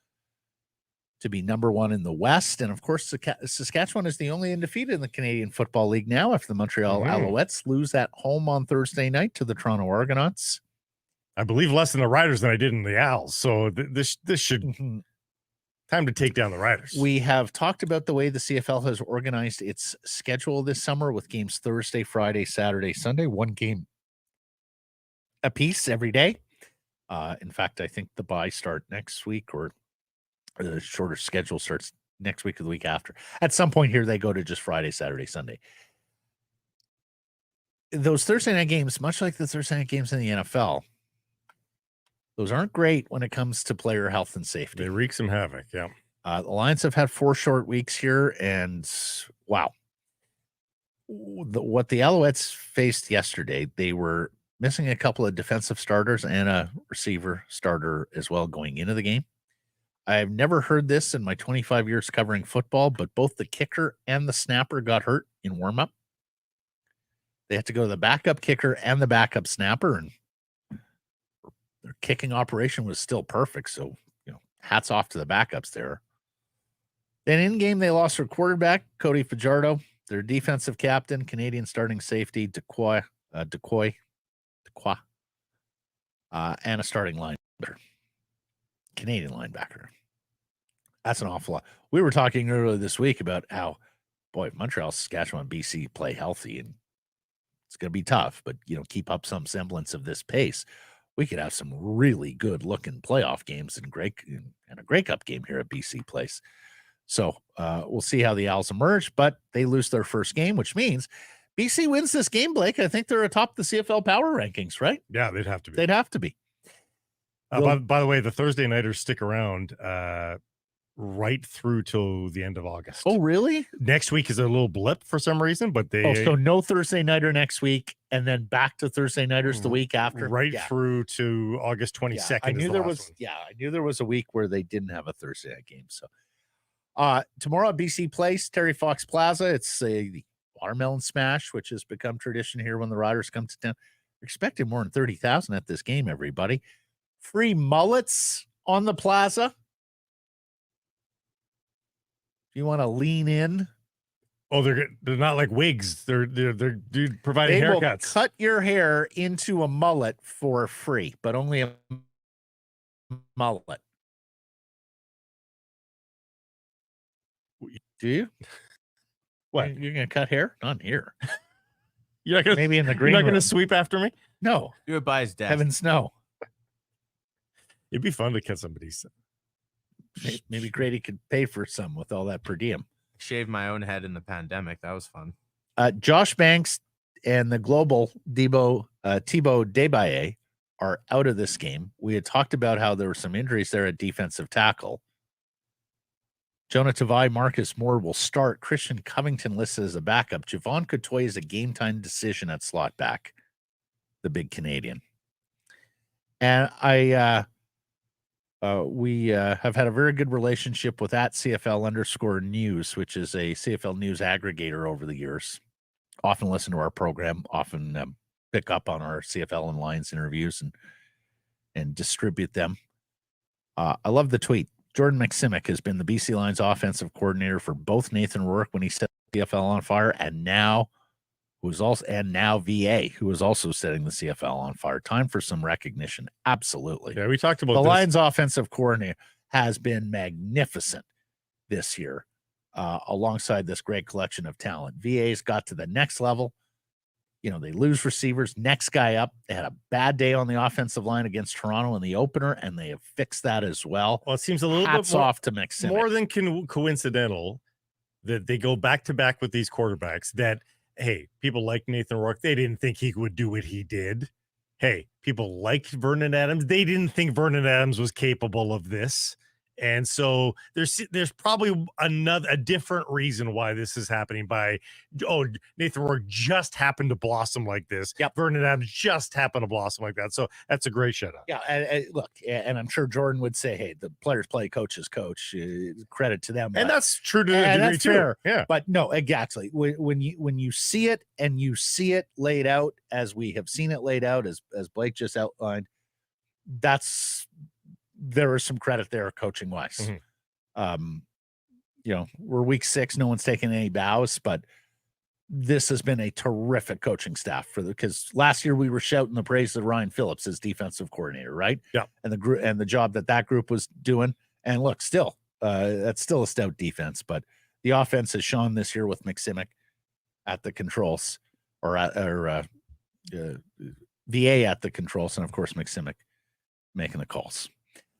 to be number one in the West. And, of course, Saskatchewan is the only undefeated in the Canadian Football League now after the Montreal Alouettes lose at home on Thursday night to the Toronto Argonauts.
I believe less in the Riders than I did in the Owls. So this should time to take down the Riders.
We have talked about the way the CFL has organized its schedule this summer with games Thursday, Friday, Saturday, Sunday, one game a piece every day. In fact, I think the bye start next week or the shorter schedule starts next week or the week after. At some point here, they go to just Friday, Saturday, Sunday. Those Thursday night games, much like the Thursday night games in the NFL, those aren't great when it comes to player health and safety.
They wreak some havoc, yeah.
The Lions have had 4 short weeks here, and wow. What the Alouettes faced yesterday, they were missing a couple of defensive starters and a receiver starter as well going into the game. I've never heard this in my 25 years covering football, but both the kicker and the snapper got hurt in warm-up. They had to go to the backup kicker and the backup snapper, and their kicking operation was still perfect. So, hats off to the backups there. Then in game, they lost their quarterback, Cody Fajardo, their defensive captain, Canadian starting safety, Decoy, and a starting linebacker, Canadian linebacker. That's an awful lot. We were talking earlier this week about how, Montreal, Saskatchewan, BC play healthy, and it's going to be tough, but, keep up some semblance of this pace. We could have some really good looking playoff games and a Grey Cup game here at BC Place. So we'll see how the Owls emerge, but they lose their first game, which means BC wins this game, Blake. I think they're atop the CFL power rankings, right?
Yeah, they'd have to be.
They'd have to be.
By the way, the Thursday nighters stick around right through till the end of August.
Oh, really?
Next week is a little blip for some reason, but
so no Thursday nighter next week, and then back to Thursday nighters the week after,
through to August 22nd.
I knew there was a week where they didn't have a Thursday night game. So tomorrow at BC Place, Terry Fox Plaza, it's a watermelon smash, which has become tradition here when the Riders come to town. We're expecting more than 30,000 at this game, everybody. Free mullets on the plaza. You want to lean in?
Oh, they're not like wigs. They're providing haircuts.
Will cut your hair into a mullet for free, but only a mullet. Do you?
What?
You're gonna cut hair? Not here.
You're not gonna,
maybe in the green.
You're not
room.
Gonna sweep after me?
No.
Do it by his desk.
Heavens no.
It'd be fun to cut somebody's.
Maybe Grady could pay for some with all that per diem.
Shaved my own head in the pandemic. That was fun.
Josh Banks and the global Thibaut Debaye are out of this game. We had talked about how there were some injuries there at defensive tackle. Jonah Tavai, Marcus Moore will start. Christian Covington listed as a backup. Javon Coutoy is a game-time decision at slot back, the big Canadian. And we have had a very good relationship with @CFL_news, which is a CFL news aggregator over the years. Often listen to our program, often pick up on our CFL and Lions interviews and distribute them. I love the tweet. Jordan McSimic has been the BC Lions offensive coordinator for both Nathan Rourke when he set the CFL on fire, and now VA, who is also setting the CFL on fire. Time for some recognition. Absolutely.
Yeah, we talked about
the
this.
Lions offensive coordinator has been magnificent this year, alongside this great collection of talent. VA's got to the next level. They lose receivers. Next guy up. They had a bad day on the offensive line against Toronto in the opener, and they have fixed that as well.
Well, it seems a little
Hats
bit more,
off to McSimic.
more than coincidental that they go back-to-back with these quarterbacks that hey, people like Nathan Rourke. They didn't think he would do what he did. Hey, people liked Vernon Adams. They didn't think Vernon Adams was capable of this. And so there's probably a different reason why this is happening Nathan Rourke just happened to blossom like this.
Yep.
Vernon Adams just happened to blossom like that. So that's a great shutout.
Yeah. And look, and I'm sure Jordan would say, hey, the players play, coaches coach, credit to them.
And that's true to a degree too.
Fair.
Yeah.
But no, exactly. When you see it and you see it laid out as we have seen it laid out, as Blake just outlined, there is some credit there coaching wise.
Mm-hmm.
We're week 6, no one's taking any bows, but this has been a terrific coaching staff because last year we were shouting the praise of Ryan Phillips as defensive coordinator, right?
Yeah.
And the job that group was doing. And look, still, that's still a stout defense, but the offense has shone this year with McSimic at the controls VA at the controls. And of course, McSimic making the calls.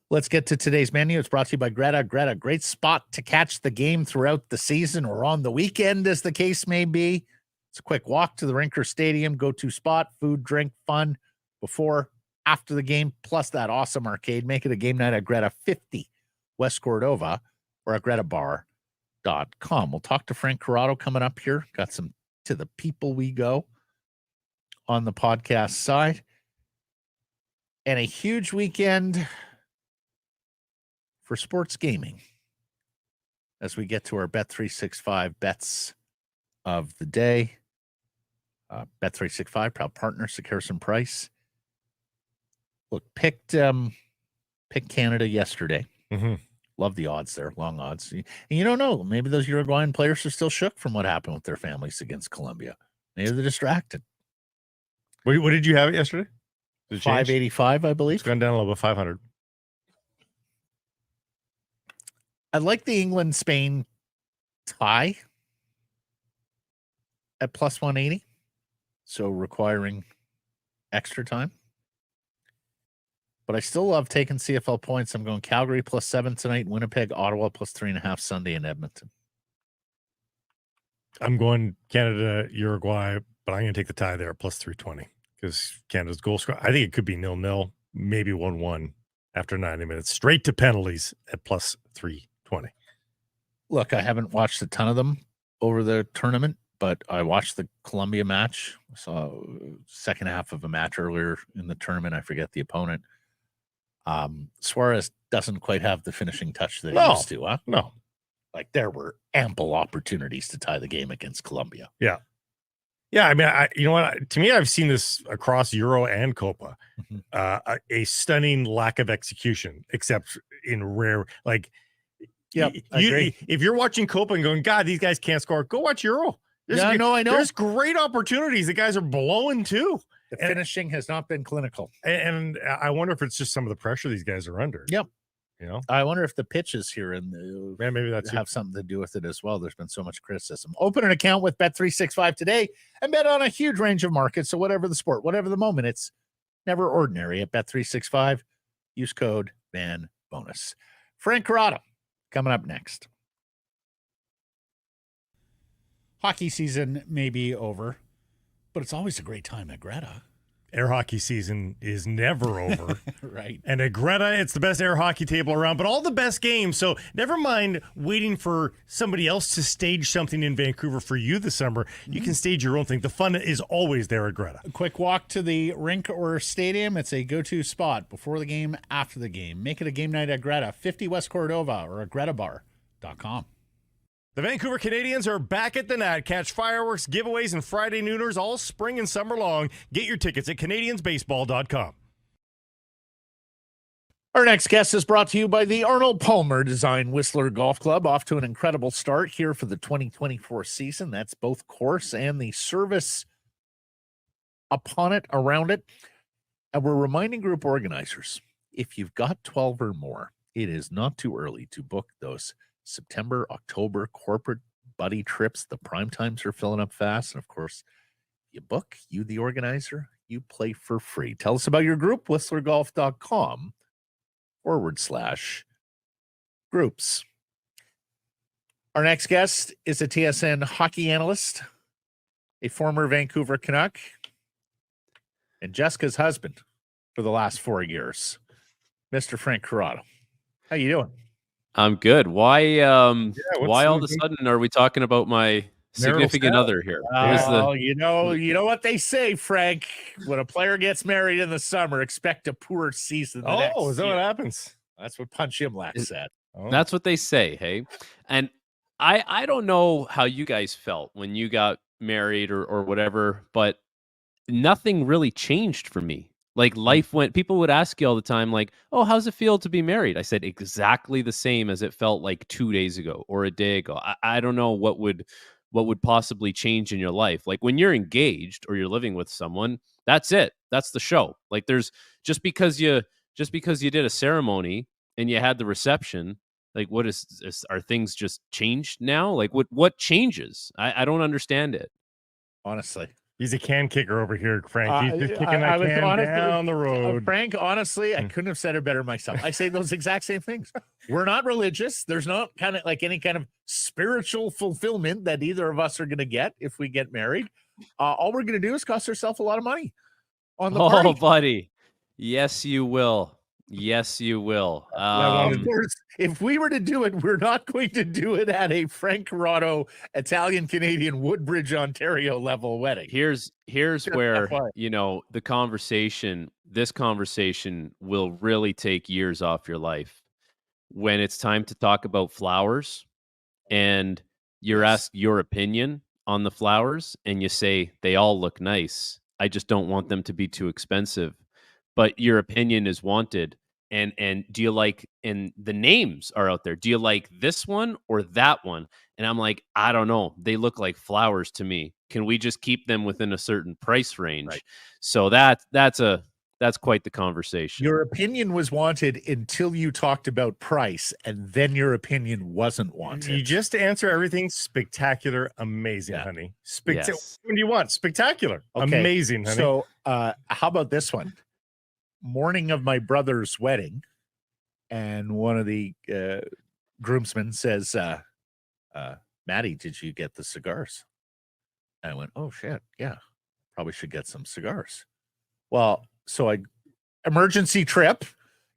Let's get to today's menu. It's brought to you by Greta. Greta, great spot to catch the game throughout the season or on the weekend, as the case may be. It's a quick walk to the rink or stadium, go-to spot, food, drink, fun, before, after the game, plus that awesome arcade. Make it a game night at Greta 50 West Cordova or at gretabar.com. We'll talk to Frank Corrado coming up here. Got some To the People We Go on the podcast side. And a huge weekend for sports gaming as we get to our Bet365 bets of the day. Bet365, proud partner, Sekeres Price. Look, picked Canada yesterday.
Mm-hmm.
Love the odds there, long odds. And you don't know, maybe those Uruguayan players are still shook from what happened with their families against Colombia. Maybe they're distracted.
What did you have it yesterday?
585, I believe.
It's gone down a little bit, 500.
I like the England-Spain tie at plus 180, so requiring extra time. But I still love taking CFL points. I'm going Calgary plus 7 tonight, Winnipeg, Ottawa plus 3.5 Sunday in Edmonton.
I'm going Canada, Uruguay, but I'm going to take the tie there at plus 320 because Canada's goal score, I think it could be 0-0, maybe 1-1 after 90 minutes. Straight to penalties at plus 320.
Look, I haven't watched a ton of them over the tournament, but I watched the Colombia match. I saw second half of a match earlier in the tournament. I forget the opponent. Suarez doesn't quite have the finishing touch that he used to, huh?
No.
Like there were ample opportunities to tie the game against Colombia.
Yeah. Yeah, I mean, you know what? To me, I've seen this across Euro and Copa.
Mm-hmm.
A stunning lack of execution, except in rare, like,
yeah.
If you're watching Copa and going, God, these guys can't score, go watch Euro.
I know.
There's great opportunities. The guys are blowing too.
The finishing has not been clinical.
And I wonder if it's just some of the pressure these guys are under.
Yep.
You know,
I wonder if the pitches here and
maybe that's
have something to do with it as well. There's been so much criticism. Open an account with Bet365 today and bet on a huge range of markets. So whatever the sport, whatever the moment, it's never ordinary at Bet365. Use code VANBONUS. Frank Corrado coming up next. Hockey season may be over, but it's always a great time at Greta.
Air hockey season is never over.
Right.
And at Greta, it's the best air hockey table around, but all the best games. So never mind waiting for somebody else to stage something in Vancouver for you this summer. Mm-hmm. You can stage your own thing. The fun is always there at Greta.
A quick walk to the rink or stadium. It's a go-to spot before the game, after the game. Make it a game night at Greta, 50 West Cordova, or at gretabar.com.
The Vancouver Canadians are back at the net. Catch fireworks, giveaways, and Friday nooners all spring and summer long. Get your tickets at CanadiansBaseball.com.
Our next guest is brought to you by the Arnold Palmer Design Whistler Golf Club. Off to an incredible start here for the 2024 season. That's both course and the service upon it, around it. And we're reminding group organizers, if you've got 12 or more, it is not too early to book those September, October corporate buddy trips. The prime times are filling up fast. And of course, you book, you the organizer, you play for free. Tell us about your group, whistlergolf.com/groups. Our next guest is a TSN hockey analyst, a former Vancouver Canuck, and Jessica's husband for the last 4 years, Mr. Frank Corrado. How you doing?
I'm good. Why
what's
all of a sudden are we talking about my significant other here?
You know what they say, Frank. When a player gets married in the summer, expect a poor season. The next
is that
year.
what happens?
That's what Punch Imlach said.
Oh.
That's what they say, hey? And I don't know how you guys felt when you got married or whatever, but nothing really changed for me. Like life went, people would ask you all the time, like, oh, how's it feel to be married? I said exactly the same as it felt like 2 days ago or a day ago. I don't know what would possibly change in your life. Like when you're engaged or you're living with someone, that's it. That's the show. Like there's just because you did a ceremony and you had the reception, like what are things just changed now? Like what changes? I don't understand it.
Honestly.
He's a can kicker over here, Frank. He's just kicking that can down the road.
Frank, honestly, I couldn't have said it better myself. I say those exact same things. We're not religious. There's not kind of like any kind of spiritual fulfillment that either of us are going to get if we get married. All we're going to do is cost ourselves a lot of money on the party.
Oh, buddy. Yes, you will. Yes, you will.
Of course, if we were to do it, we're not going to do it at a Frank Corrado, Italian-Canadian, Woodbridge, Ontario level wedding.
Here's where, this conversation will really take years off your life. When it's time to talk about flowers and you're asked your opinion on the flowers and you say, they all look nice. I just don't want them to be too expensive. But your opinion is wanted. And do you like, and the names are out there. Do you like this one or that one? And I'm like, I don't know. They look like flowers to me. Can we just keep them within a certain price range? Right. So that's quite the conversation.
Your opinion was wanted until you talked about price, and then your opinion wasn't wanted.
You just answer everything spectacular, amazing, honey.
Yes.
What do you want? Spectacular,
okay.
Amazing, honey.
So how about this one? Morning of my brother's wedding, and one of the groomsmen says, Maddie, did you get the cigars? And I went, oh shit, yeah, probably should get some cigars. Well, so emergency trip,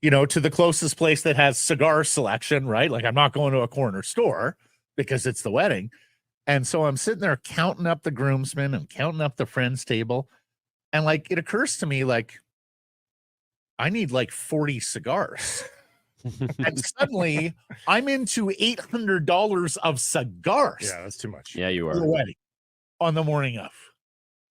to the closest place that has cigar selection, right? Like I'm not going to a corner store because it's the wedding. And so I'm sitting there counting up the groomsmen and counting up the friends table. And like, it occurs to me, like, I need like 40 cigars. And suddenly I'm into $800 of cigars.
Yeah, that's too much.
Yeah, you are.
For the wedding on the morning of.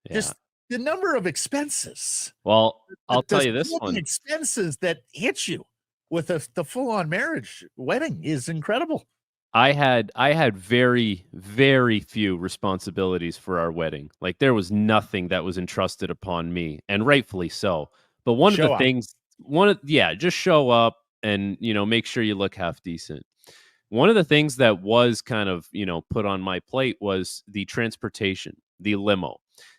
Yeah.
Just the number of expenses.
Well, I'll tell you this one.
Expenses that hit you with the full-on marriage wedding is incredible.
I had very, very few responsibilities for our wedding. Like there was nothing that was entrusted upon me, and rightfully so. But one of the things, just show up and, make sure you look half decent. One of the things that was kind of, put on my plate was the transportation, the limo.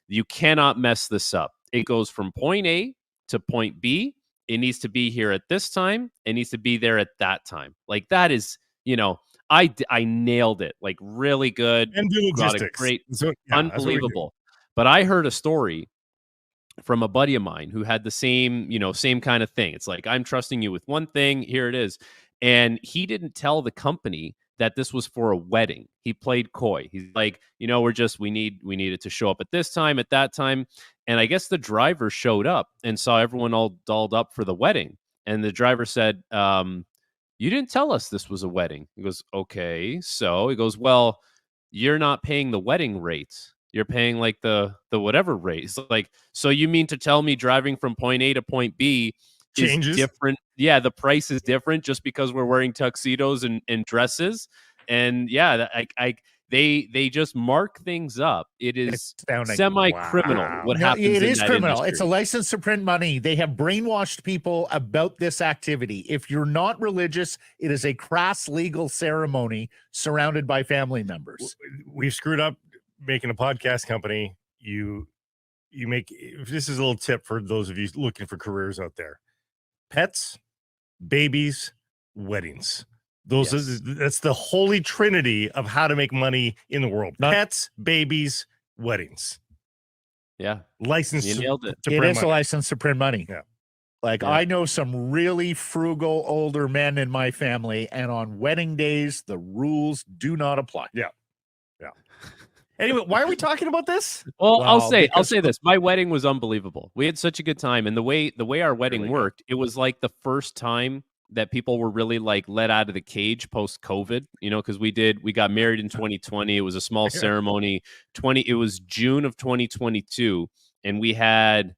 You cannot mess this up. It goes from point A to point B. It needs to be here at this time. It needs to be there at that time. Like that is, I nailed it. Like really good.
And the logistics.
Great, unbelievable. But I heard a story from a buddy of mine who had the same kind of thing. It's like, I'm trusting you with one thing. Here it is. And he didn't tell the company that this was for a wedding. He played coy. He's like, we need it to show up at this time, at that time. And I guess the driver showed up and saw everyone all dolled up for the wedding. And the driver said, you didn't tell us this was a wedding. He goes, okay. So he goes, well, you're not paying the wedding rate. You're paying like the whatever rate. It's like, so you mean to tell me driving from point A to point B
changes?
Is different? Yeah, the price is different just because we're wearing tuxedos and dresses. And yeah, they just mark things up. It is semi-criminal.
Wow.
What happens?
It is
in that
criminal.
industry.
It's a license to print money. They have brainwashed people about this activity. If you're not religious, it is a crass legal ceremony surrounded by family members.
We've screwed up making a podcast company. You make, this is a little tip for those of you looking for careers out there: pets, babies, weddings. That's the holy trinity of how to make money in the world. Pets, babies, weddings.
Yeah.
License
You nailed it.
to
It
print
is a
money.
license to print money.
Yeah.
Like,
Yeah.
I know some really frugal older men in my family, and on wedding days, the rules do not apply.
Anyway, why are we talking about this?
Well, I'll
Well,
say
because
this. My wedding was unbelievable. We had such a good time, and the way our wedding
we go.
worked, it was like the first time that people were really like let out of the cage post COVID. You know, because we got married in 2020. It was a small ceremony. It was June of 2022, and we had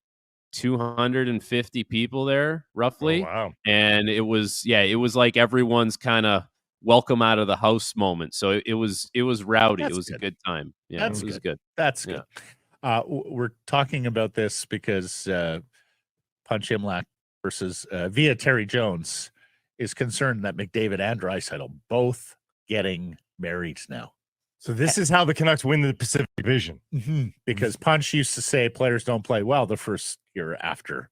250 people there roughly.
Oh, wow.
And it was like everyone's kind of welcome out of the house moment. So it was rowdy.
That's
It was
good.
a good time. Yeah,
That's
it was
good.
good.
That's good. We're talking about this because Punch Imlach versus via Terry Jones is concerned that McDavid and Draisaitl both getting married now.
So this is how the Canucks win the Pacific Division.
Because Punch used to say players don't play well the first year after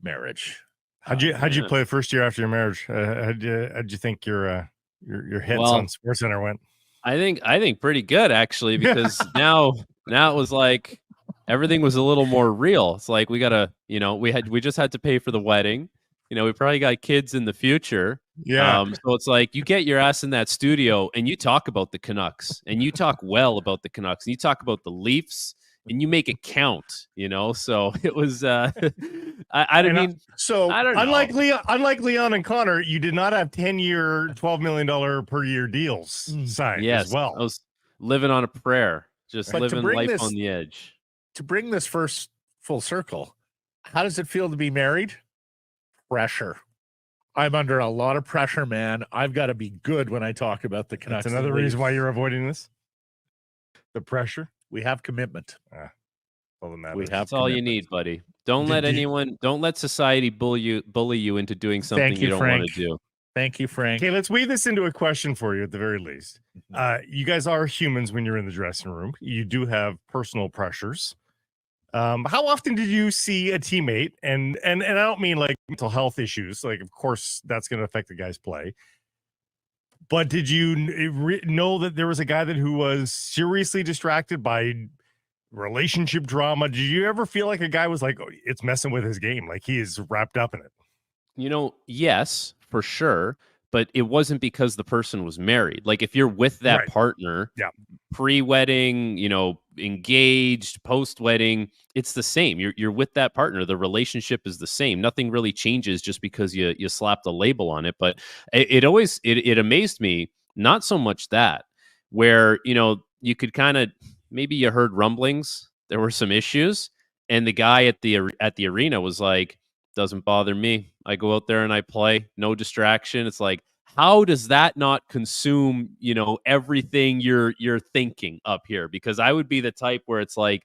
marriage.
How'd you play the first year after your marriage? How'd you think your hits on SportsCenter went?
I think pretty good actually, because now it was like everything was a little more real. It's like we gotta, we just had to pay for the wedding. We probably got kids in the future.
Yeah.
So it's like you get your ass in that studio and you talk about the Canucks, and you talk well about the Canucks, and you talk about the Leafs, and you make it count. So it was. I don't know.
Unlike Leon and Conor, you did not have 10-year, $12 million per year deals signed as well.
I was living on a prayer, just living life on the edge.
To bring this first full circle, how does it feel to be married? Pressure. I'm under a lot of pressure, man. I've got to be good when I talk about the Canucks.
That's another reason why you're avoiding this. The pressure.
We have commitment.
All that matters.
We have.
That's all you need, buddy. Don't let society bully you into doing something you don't want to do.
Thank you, Frank.
Okay, let's weave this into a question for you at the very least. You guys are humans when you're in the dressing room. You do have personal pressures. How often did you see a teammate, and I don't mean like mental health issues, like of course that's going to affect the guy's play, but did you know that there was a guy who was seriously distracted by relationship drama? Did you ever feel like a guy was like, oh, it's messing with his game, like he is wrapped up in it?
Yes, for sure. But it wasn't because the person was married. Like if you're with that partner, pre-wedding, engaged, post-wedding, it's the same. You're with that partner. The relationship is the same. Nothing really changes just because you slapped a label on it. But it always amazed me, not so much that, where, you could kind of, maybe you heard rumblings, there were some issues, and the guy at the arena was like, doesn't bother me. I go out there and I play, no distraction. It's like, how does that not consume, everything you're thinking up here? Because I would be the type where it's like,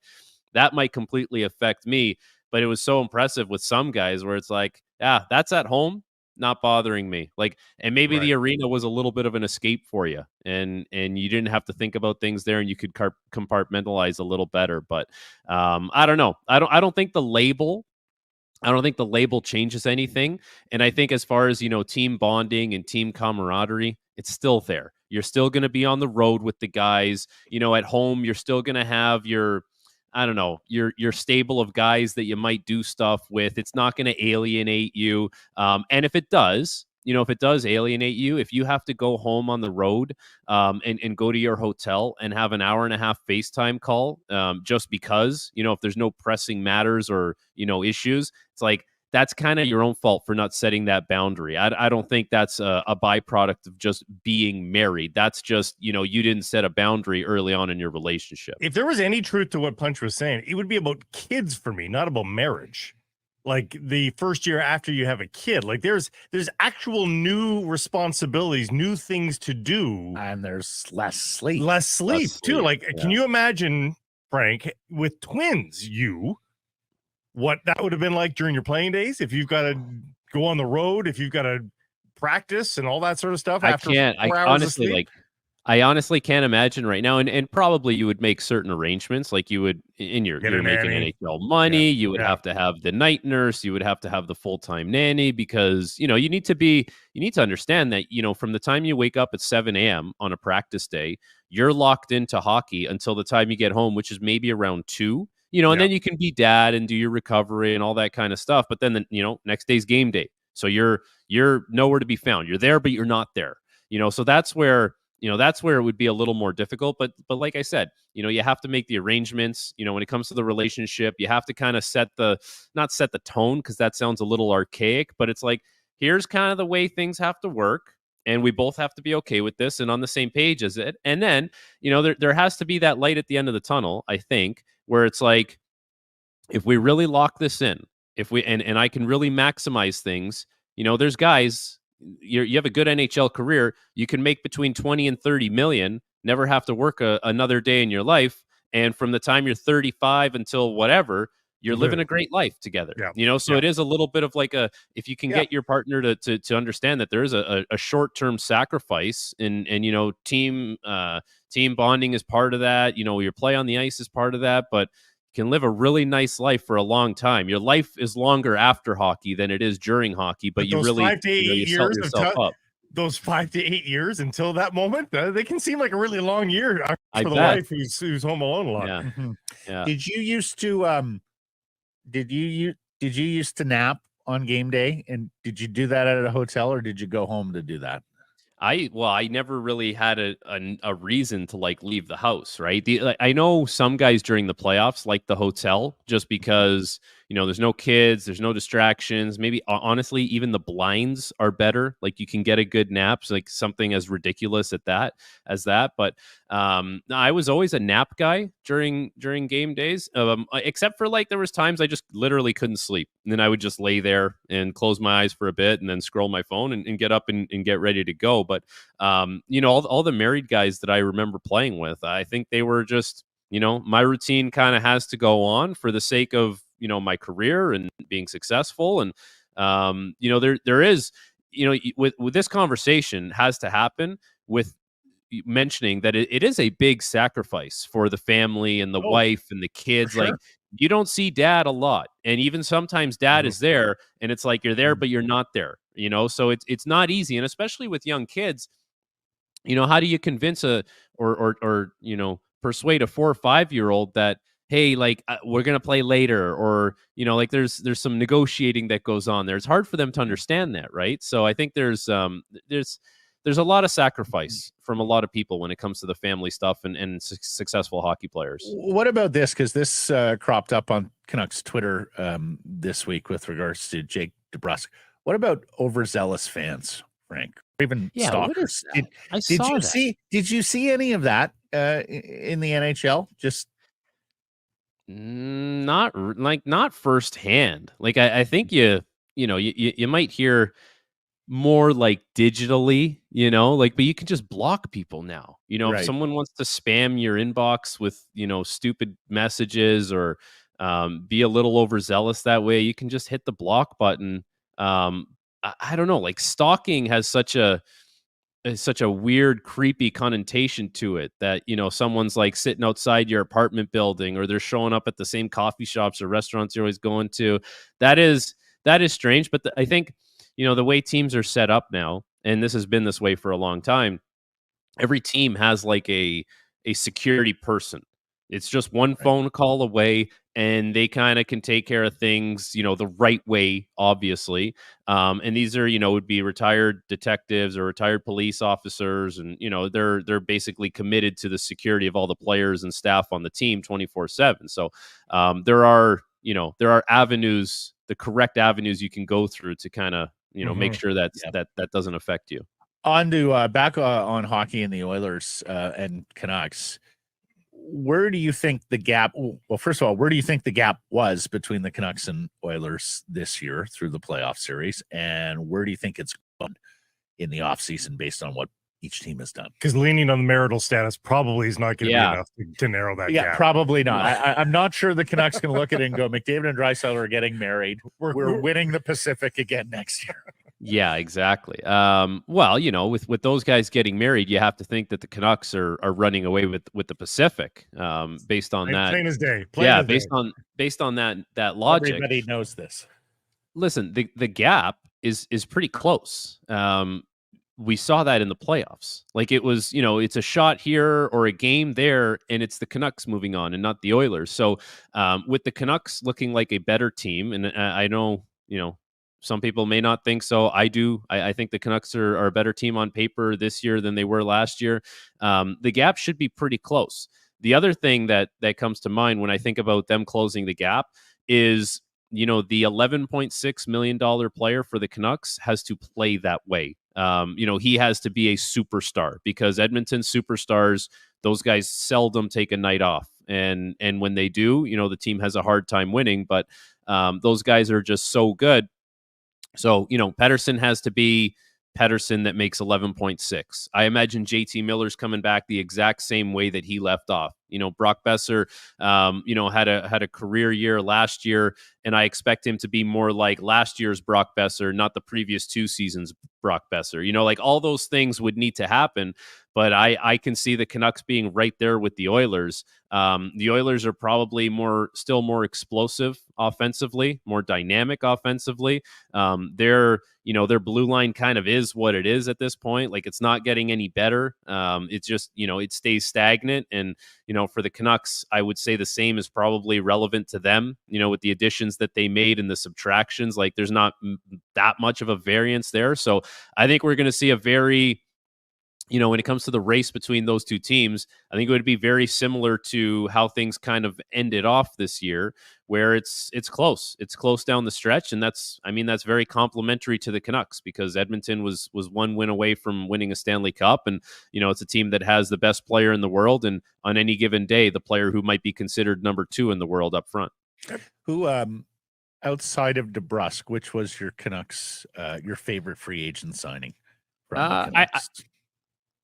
that might completely affect me. But it was so impressive with some guys where it's like, yeah, that's at home, not bothering me. Like, and maybe the arena was a little bit of an escape for you, and you didn't have to think about things there, and you could compartmentalize a little better. But I don't know. I don't think the label changes anything. And I think as far as, team bonding and team camaraderie, it's still there. You're still going to be on the road with the guys. At home, you're still going to have your stable of guys that you might do stuff with. It's not going to alienate you. And if it does, alienate you, if you have to go home on the road and go to your hotel and have an hour and a half FaceTime call just because, if there's no pressing matters or, issues, it's like, that's kind of your own fault for not setting that boundary. I don't think that's a byproduct of just being married. That's just, you didn't set a boundary early on in your relationship.
If there was any truth to what Punch was saying, it would be about kids for me, not about marriage. Like the first year after you have a kid, like there's actual new responsibilities, new things to do.
And there's less sleep.
Less sleep too. Like, can you imagine, Frank, with twins, what that would have been like during your playing days? If you've got to go on the road, if you've got to practice and all that sort of stuff.
I can't. I honestly, like, I honestly can't imagine right now, and probably you would make certain arrangements, like you would you're making NHL money, you would have to have the night nurse, you would have to have the full-time nanny, because you need to understand that from the time you wake up at 7 a.m. on a practice day, you're locked into hockey until the time you get home, which is maybe around 2. And then you can be dad and do your recovery and all that kind of stuff. But then next day's game day, so you're nowhere to be found. You're there, but you're not there. So that's where it would be a little more difficult. But like I said, you have to make the arrangements. When it comes to the relationship, you have to kind of not set the tone, because that sounds a little archaic. But it's like, here's kind of the way things have to work, and we both have to be okay with this and on the same page as it. And then there has to be that light at the end of the tunnel, I think, where it's like, if we really lock this in, if we and I can really maximize things, there's guys. You have a good NHL career, you can make between 20 and 30 million, never have to work another day in your life, and from the time you're 35 until whatever, you're living a great life together. So it is a little bit of like if you can get your partner to understand that there is a short-term sacrifice, and team bonding is part of that, your play on the ice is part of that, but can live a really nice life for a long time. Your life is longer after hockey than it is during hockey, but you really
5 to 8
you set
years
yourself up.
Those 5 to 8 years until that moment, they can seem like a really long year for the wife who's home alone a lot.
Yeah. Yeah.
Did you used to did you used to nap on game day, and did you do that at a hotel, or did you go home to do that?
I never really had a reason to leave the house, right? I know some guys during the playoffs like the hotel, just because there's no kids, there's no distractions. Maybe honestly, even the blinds are better. Like, you can get a good nap, like something as ridiculous as that. But I was always a nap guy during game days, except for there was times I just literally couldn't sleep, and then I would just lay there and close my eyes for a bit, and then scroll my phone and get up and get ready to go. But all the married guys that I remember playing with, I think they were just my routine kind of has to go on for the sake of my career and being successful. And there is with this conversation has to happen with mentioning that it is a big sacrifice for the family and the wife and the kids. Sure. Like, you don't see dad a lot, and even sometimes dad is there, and it's like you're there but you're not there, so it's not easy. And especially with young kids, how do you convince or persuade a 4 or 5-year-old that, hey, we're gonna play later, or there's some negotiating that goes on there. It's hard for them to understand that, right? So I think there's a lot of sacrifice from a lot of people when it comes to the family stuff and successful hockey players.
What about this? Because this cropped up on Canucks Twitter this week with regards to Jake DeBrusk. What about overzealous fans, Frank? Or even stalkers? Did you see any of that in the NHL? Just
not firsthand. I think you might hear more digitally, but you can just block people now.
Right.
If someone wants to spam your inbox with stupid messages, or be a little overzealous that way, you can just hit the block button. I don't know, stalking has such a weird, creepy connotation to it, that someone's sitting outside your apartment building, or they're showing up at the same coffee shops or restaurants you're always going to. That is strange. But I think the way teams are set up now, and this has been this way for a long time, every team has a security person. It's just one phone call away, and they kind of can take care of things, the right way, obviously. And these are, would be retired detectives or retired police officers. And, they're basically committed to the security of all the players and staff on the team 24/7. So there are avenues, the correct avenues you can go through to kind of, make sure that doesn't affect you.
On to back on hockey and the Oilers and Canucks. Where do you think the gap? Well, first of all, where do you think the gap was between the Canucks and Oilers this year through the playoff series, and where do you think it's gone in the offseason based on what each team has done?
Because leaning on the marital status probably is not going to be enough to narrow that gap.
Probably not. I'm not sure the Canucks can look at it and go, McDavid and Draisaitl are getting married. We're winning the Pacific again next year.
Yeah, exactly. Well, with those guys getting married, you have to think that the Canucks are running away with the Pacific, based on that.
Plain as day.
Yeah, based on that logic.
Everybody knows this.
Listen, the gap is pretty close. We saw that in the playoffs. Like it was, it's a shot here or a game there, and it's the Canucks moving on and not the Oilers. So with the Canucks looking like a better team, and I know, some people may not think so. I do. I think the Canucks are a better team on paper this year than they were last year. The gap should be pretty close. The other thing that comes to mind when I think about them closing the gap is, the $11.6 million player for the Canucks has to play that way. He has to be a superstar, because Edmonton superstars, those guys seldom take a night off. And when they do, the team has a hard time winning, but those guys are just so good. So, Pettersson has to be Pettersson that makes 11.6. I imagine JT Miller's coming back the exact same way that he left off. Brock Besser, had a career year last year, and I expect him to be more like last year's Brock Besser, not the previous 2 seasons Brock Besser. Like all those things would need to happen, but I can see the Canucks being right there with the Oilers. The Oilers are probably still more explosive offensively, more dynamic offensively. Their blue line kind of is what it is at this point. Like it's not getting any better. It's just, it stays stagnant. And, for the Canucks, I would say the same is probably relevant to them, with the additions that they made and the subtractions. Like there's not that much of a variance there. So I think we're going to see a very, when it comes to the race between those two teams, I think it would be very similar to how things kind of ended off this year, where it's close. It's close down the stretch, and that's very complimentary to the Canucks, because Edmonton was 1 win away from winning a Stanley Cup, and it's a team that has the best player in the world, and on any given day, the player who might be considered number 2 in the world up front.
Who outside of DeBrusk, which was your Canucks your favorite free agent signing from the Canucks?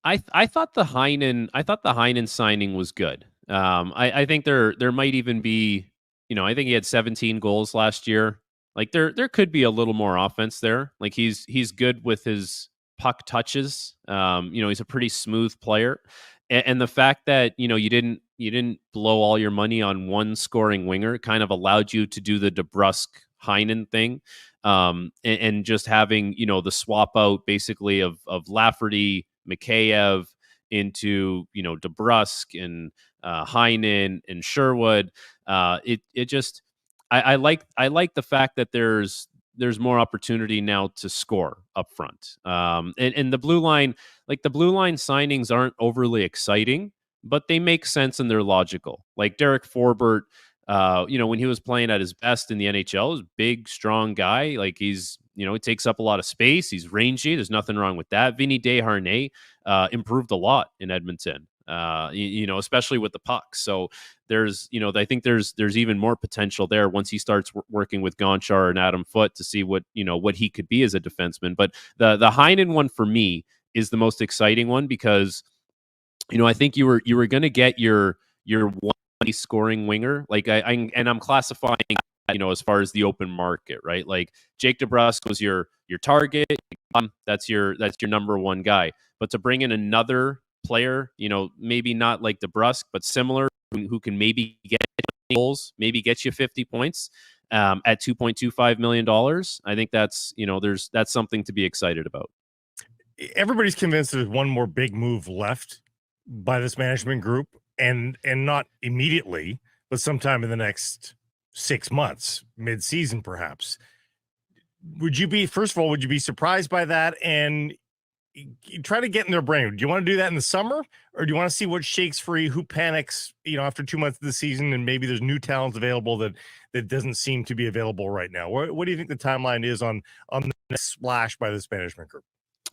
I thought the Heinen signing was good. I think there might even be, I think he had 17 goals last year. Like there could be a little more offense there. Like he's good with his puck touches. He's a pretty smooth player. And the fact that, you didn't blow all your money on one scoring winger kind of allowed you to do the DeBrusk Heinen thing. And just having, the swap out basically of Lafferty, Mikheyev into, DeBrusk and Heinen and Sherwood. It just, I like the fact that there's more opportunity now to score up front. And the blue line, like the blue line signings aren't overly exciting, but they make sense and they're logical. Like Derek Forbort, when he was playing at his best in the NHL, is big, strong guy. Like he's, he takes up a lot of space. He's rangy. There's nothing wrong with that. Vinny Desharnais improved a lot in Edmonton, especially with the puck. So there's, I think there's even more potential there once he starts working with Gonchar and Adam Foote to see what he could be as a defenseman. But the Heinen one for me is the most exciting one, because, I think you were going to get your one scoring winger. Like I'm classifying, as far as the open market, right? Like Jake DeBrusk was your target. That's your number 1 guy. But to bring in another player, maybe not like DeBrusk, but similar, who can maybe get goals, maybe get you 50 points at $2.25 million. I think that's, that's something to be excited about.
Everybody's convinced there's one more big move left by this management group, and not immediately, but sometime in the next 6 months, mid-season perhaps. Would you be surprised by that and try to get in their brain? Do you want to do that in the summer, or do you want to see what shakes free, who panics, after 2 months of the season, and maybe there's new talents available that doesn't seem to be available right now? What do you think the timeline is on the next splash by this management group?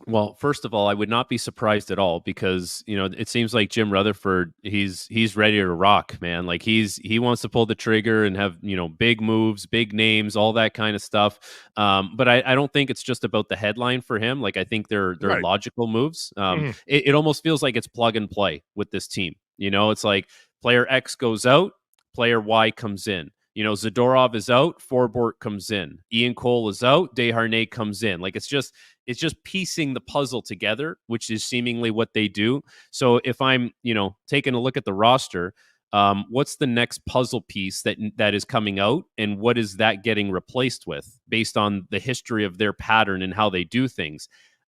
Well, first of all, I would not be surprised at all, because, it seems like Jim Rutherford, he's ready to rock, man. Like he wants to pull the trigger and have, big moves, big names, all that kind of stuff. But I don't think it's just about the headline for him. Like I think they're
Right.
logical moves. It almost feels like it's plug and play with this team. It's like player X goes out, player Y comes in. Zadorov is out, Forbort comes in. Ian Cole is out, Desharnais comes in. Like, it's just piecing the puzzle together, which is seemingly what they do. So if I'm, taking a look at the roster, what's the next puzzle piece that is coming out, and what is that getting replaced with based on the history of their pattern and how they do things?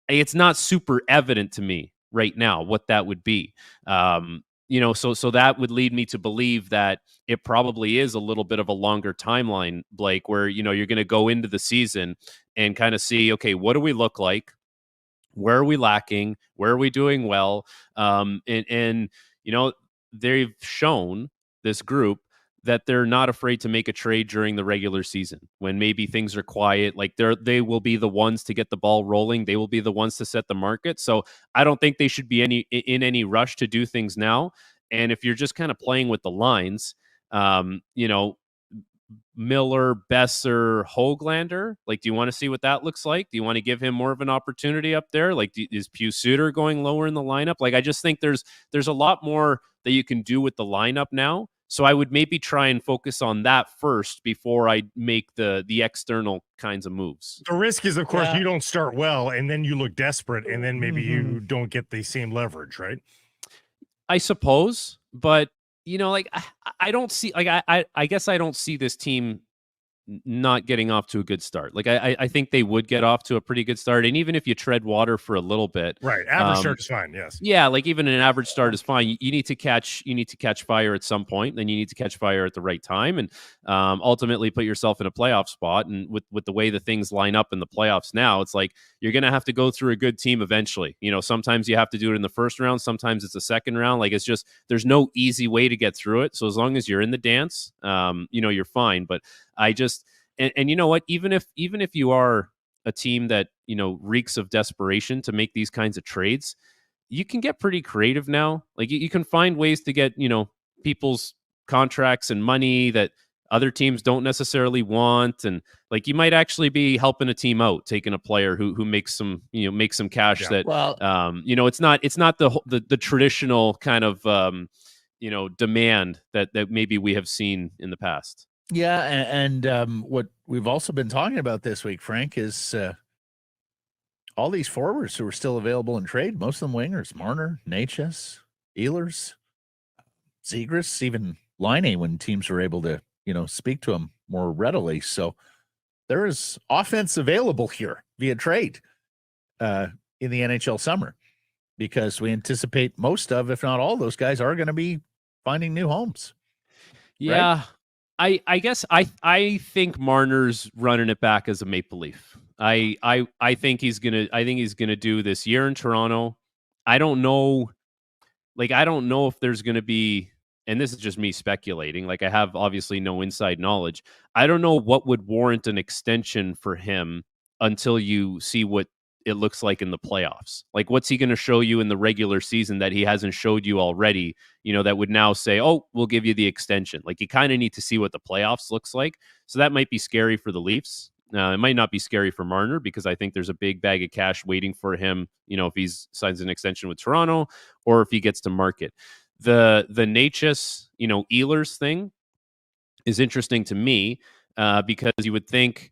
It's not super evident to me right now what that would be. So that would lead me to believe that it probably is a little bit of a longer timeline, Blake, where, you're going to go into the season and kind of see, okay, what do we look like? Where are we lacking? Where are we doing well? They've shown, this group, that they're not afraid to make a trade during the regular season when maybe things are quiet. Like, they will be the ones to get the ball rolling. They will be the ones to set the market. So I don't think they should be in any rush to do things now. And if you're just kind of playing with the lines, Miller, Besser, Höglander, like, do you want to see what that looks like? Do you want to give him more of an opportunity up there? Like, is Pew Suter going lower in the lineup? Like, I just think there's a lot more that you can do with the lineup now. So I would maybe try and focus on that first before I make the external kinds of moves.
The risk is, of course, you don't start well and then you look desperate and then maybe you don't get the same leverage, right?
I suppose, but I don't see, I guess I don't see this team not getting off to a good start. Like, I think they would get off to a pretty good start. And even if you tread water for a little bit,
right. Average start is fine. Yes.
Yeah. Like, even an average start is fine. You need to catch fire at some point, then you need to catch fire at the right time. And ultimately put yourself in a playoff spot. And with the way the things line up in the playoffs now, it's like, you're going to have to go through a good team eventually. Sometimes you have to do it in the first round. Sometimes it's a second round. Like, it's just, there's no easy way to get through it. So as long as you're in the dance, you're fine. But I just, and you know what, even if you are a team that, reeks of desperation to make these kinds of trades, you can get pretty creative now. Like, you can find ways to get, people's contracts and money that other teams don't necessarily want. And, like, you might actually be helping a team out, taking a player who makes some, makes some cash that, it's not the traditional kind of, demand that maybe we have seen in the past.
Yeah, and what we've also been talking about this week, Frank, is all these forwards who are still available in trade, most of them wingers, Marner, Necas, Ehlers, Sekeres, even Laine, when teams are able to, speak to him more readily. So there is offense available here via trade in the NHL summer, because we anticipate most of, if not all, those guys are going to be finding new homes.
Yeah. Right? I guess I think Marner's running it back as a Maple Leaf. I think he's gonna do this year in Toronto. I don't know if there's gonna be, and this is just me speculating, like, I have obviously no inside knowledge. I don't know what would warrant an extension for him until you see what it looks like in the playoffs. Like, what's he going to show you in the regular season that he hasn't showed you already, that would now say, oh, we'll give you the extension. Like, you kind of need to see what the playoffs looks like. So that might be scary for the Leafs. It might not be scary for Marner, because I think there's a big bag of cash waiting for him, if he signs an extension with Toronto or if he gets to market. The Necas, Ehlers thing is interesting to me because you would think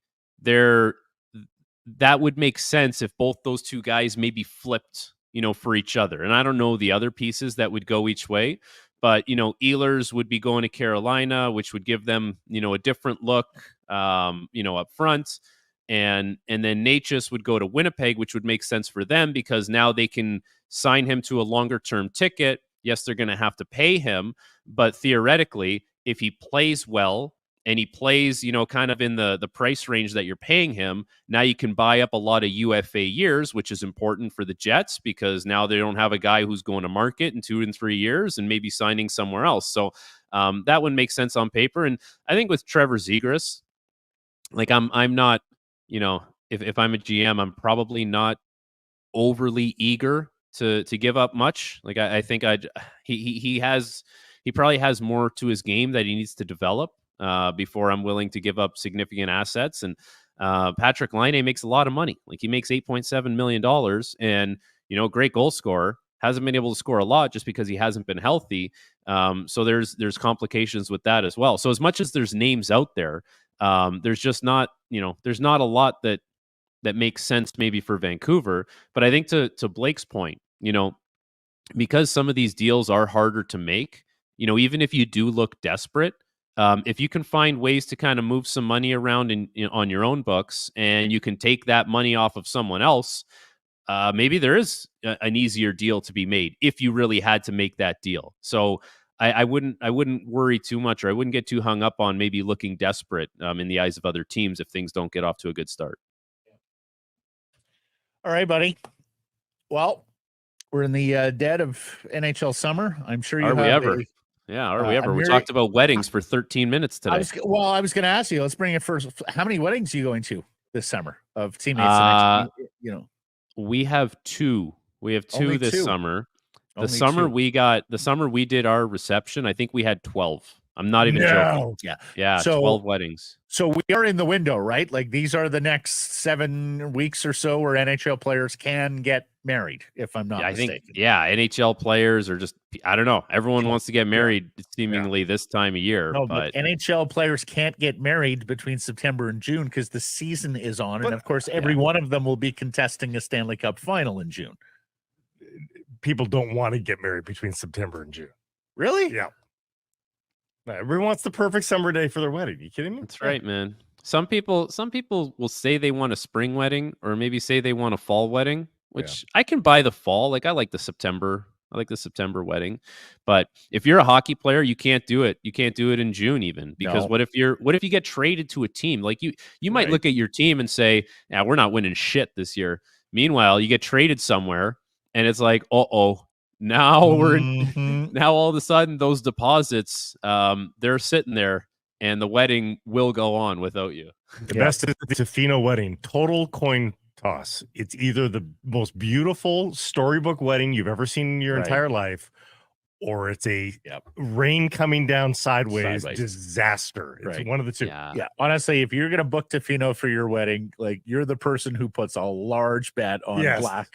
that would make sense if both those two guys maybe flipped, for each other. And I don't know the other pieces that would go each way, but, Ehlers would be going to Carolina, which would give them, a different look, up front. And then Necas would go to Winnipeg, which would make sense for them because now they can sign him to a longer term ticket. Yes, they're going to have to pay him, but theoretically, if he plays well, and he plays, kind of in the price range that you're paying him, now you can buy up a lot of UFA years, which is important for the Jets because now they don't have a guy who's going to market in 2 and 3 years and maybe signing somewhere else. So that would make sense on paper. And I think with Trevor Zegras, like I'm not, if I'm a GM, I'm probably not overly eager to give up much. Like I think he probably has more to his game that he needs to develop. Before I'm willing to give up significant assets. And Patrik Laine makes a lot of money. Like he makes $8.7 million and, great goal scorer, hasn't been able to score a lot just because he hasn't been healthy. So there's complications with that as well. So as much as there's names out there, there's just not, there's not a lot that makes sense maybe for Vancouver. But I think to Blake's point, because some of these deals are harder to make, even if you do look desperate, if you can find ways to kind of move some money around on your own books, and you can take that money off of someone else, maybe there is an easier deal to be made if you really had to make that deal. So I wouldn't worry too much, or I wouldn't get too hung up on maybe looking desperate in the eyes of other teams if things don't get off to a good start.
All right, buddy. Well, we're in the dead of NHL summer. I'm sure you
are
have
we ever? Yeah, are we ever? We talked about weddings for 13 minutes today.
I was going to ask you. Let's bring it first. How many weddings are you going to this summer of teammates?
We have two. We have two this summer. The summer we did our reception, I think we had 12. I'm not even joking. Yeah. So 12 weddings.
So we are in the window, right? Like these are the next 7 weeks or so where NHL players can get married, if I'm not mistaken.
NHL players are just, I don't know. Everyone wants to get married seemingly this time of year.
No, but NHL players can't get married between September and June because the season is on. And of course, every one of them will be contesting a Stanley Cup final in June.
People don't want to get married between September and June.
Really?
Yeah. Everyone wants the perfect summer day for their wedding. You kidding me?
That's right, man. Some people will say they want a spring wedding, or maybe say they want a fall wedding, which I can buy the fall. Like I like the September wedding. But if you're a hockey player, you can't do it. You can't do it in June even, because what if you get traded to a team? Like you might look at your team and say, "Yeah, we're not winning shit this year." Meanwhile, you get traded somewhere and it's like, now now all of a sudden those deposits, they're sitting there, and the wedding will go on without you.
The best is the Tofino wedding. Total coin toss. It's either the most beautiful storybook wedding you've ever seen in your entire life, or it's a rain coming down sideways disaster. It's one of the two.
Yeah. Honestly, if you're gonna book Tofino for your wedding, like you're the person who puts a large bet on black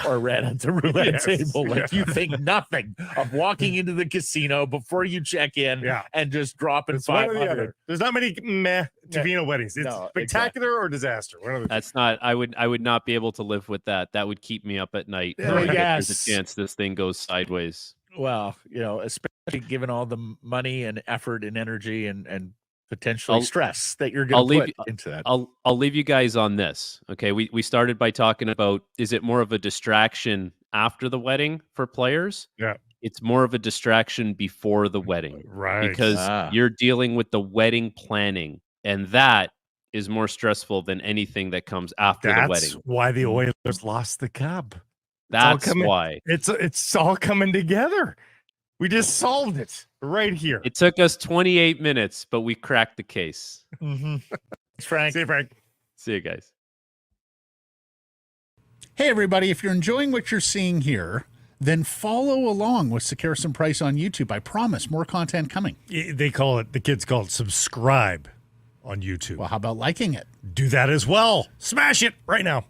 or red at the roulette table. Like you think nothing of walking into the casino before you check in and just dropping 500.
There's not many Tofino weddings. It's spectacular or disaster.
That's not. I would not be able to live with that. That would keep me up at night. There's a chance this thing goes sideways.
Well, especially given all the money and effort and energy and potentially stress that you're going to put into that.
I'll leave you guys on this. Okay, we started by talking about, is it more of a distraction after the wedding for players?
Yeah.
It's more of a distraction before the wedding.
Right.
Because you're dealing with the wedding planning, and that is more stressful than anything that comes after the wedding.
That's why the Oilers lost the Cup.
That's why.
It's all coming together. We just solved it right here.
It took us 28 minutes, but we cracked the case.
Thanks, Frank.
See you, Frank.
See you guys.
Hey, everybody. If you're enjoying what you're seeing here, then follow along with Sekeres Price on YouTube. I promise more content coming.
The kids call it subscribe on YouTube.
Well, how about liking it?
Do that as well. Smash it right now.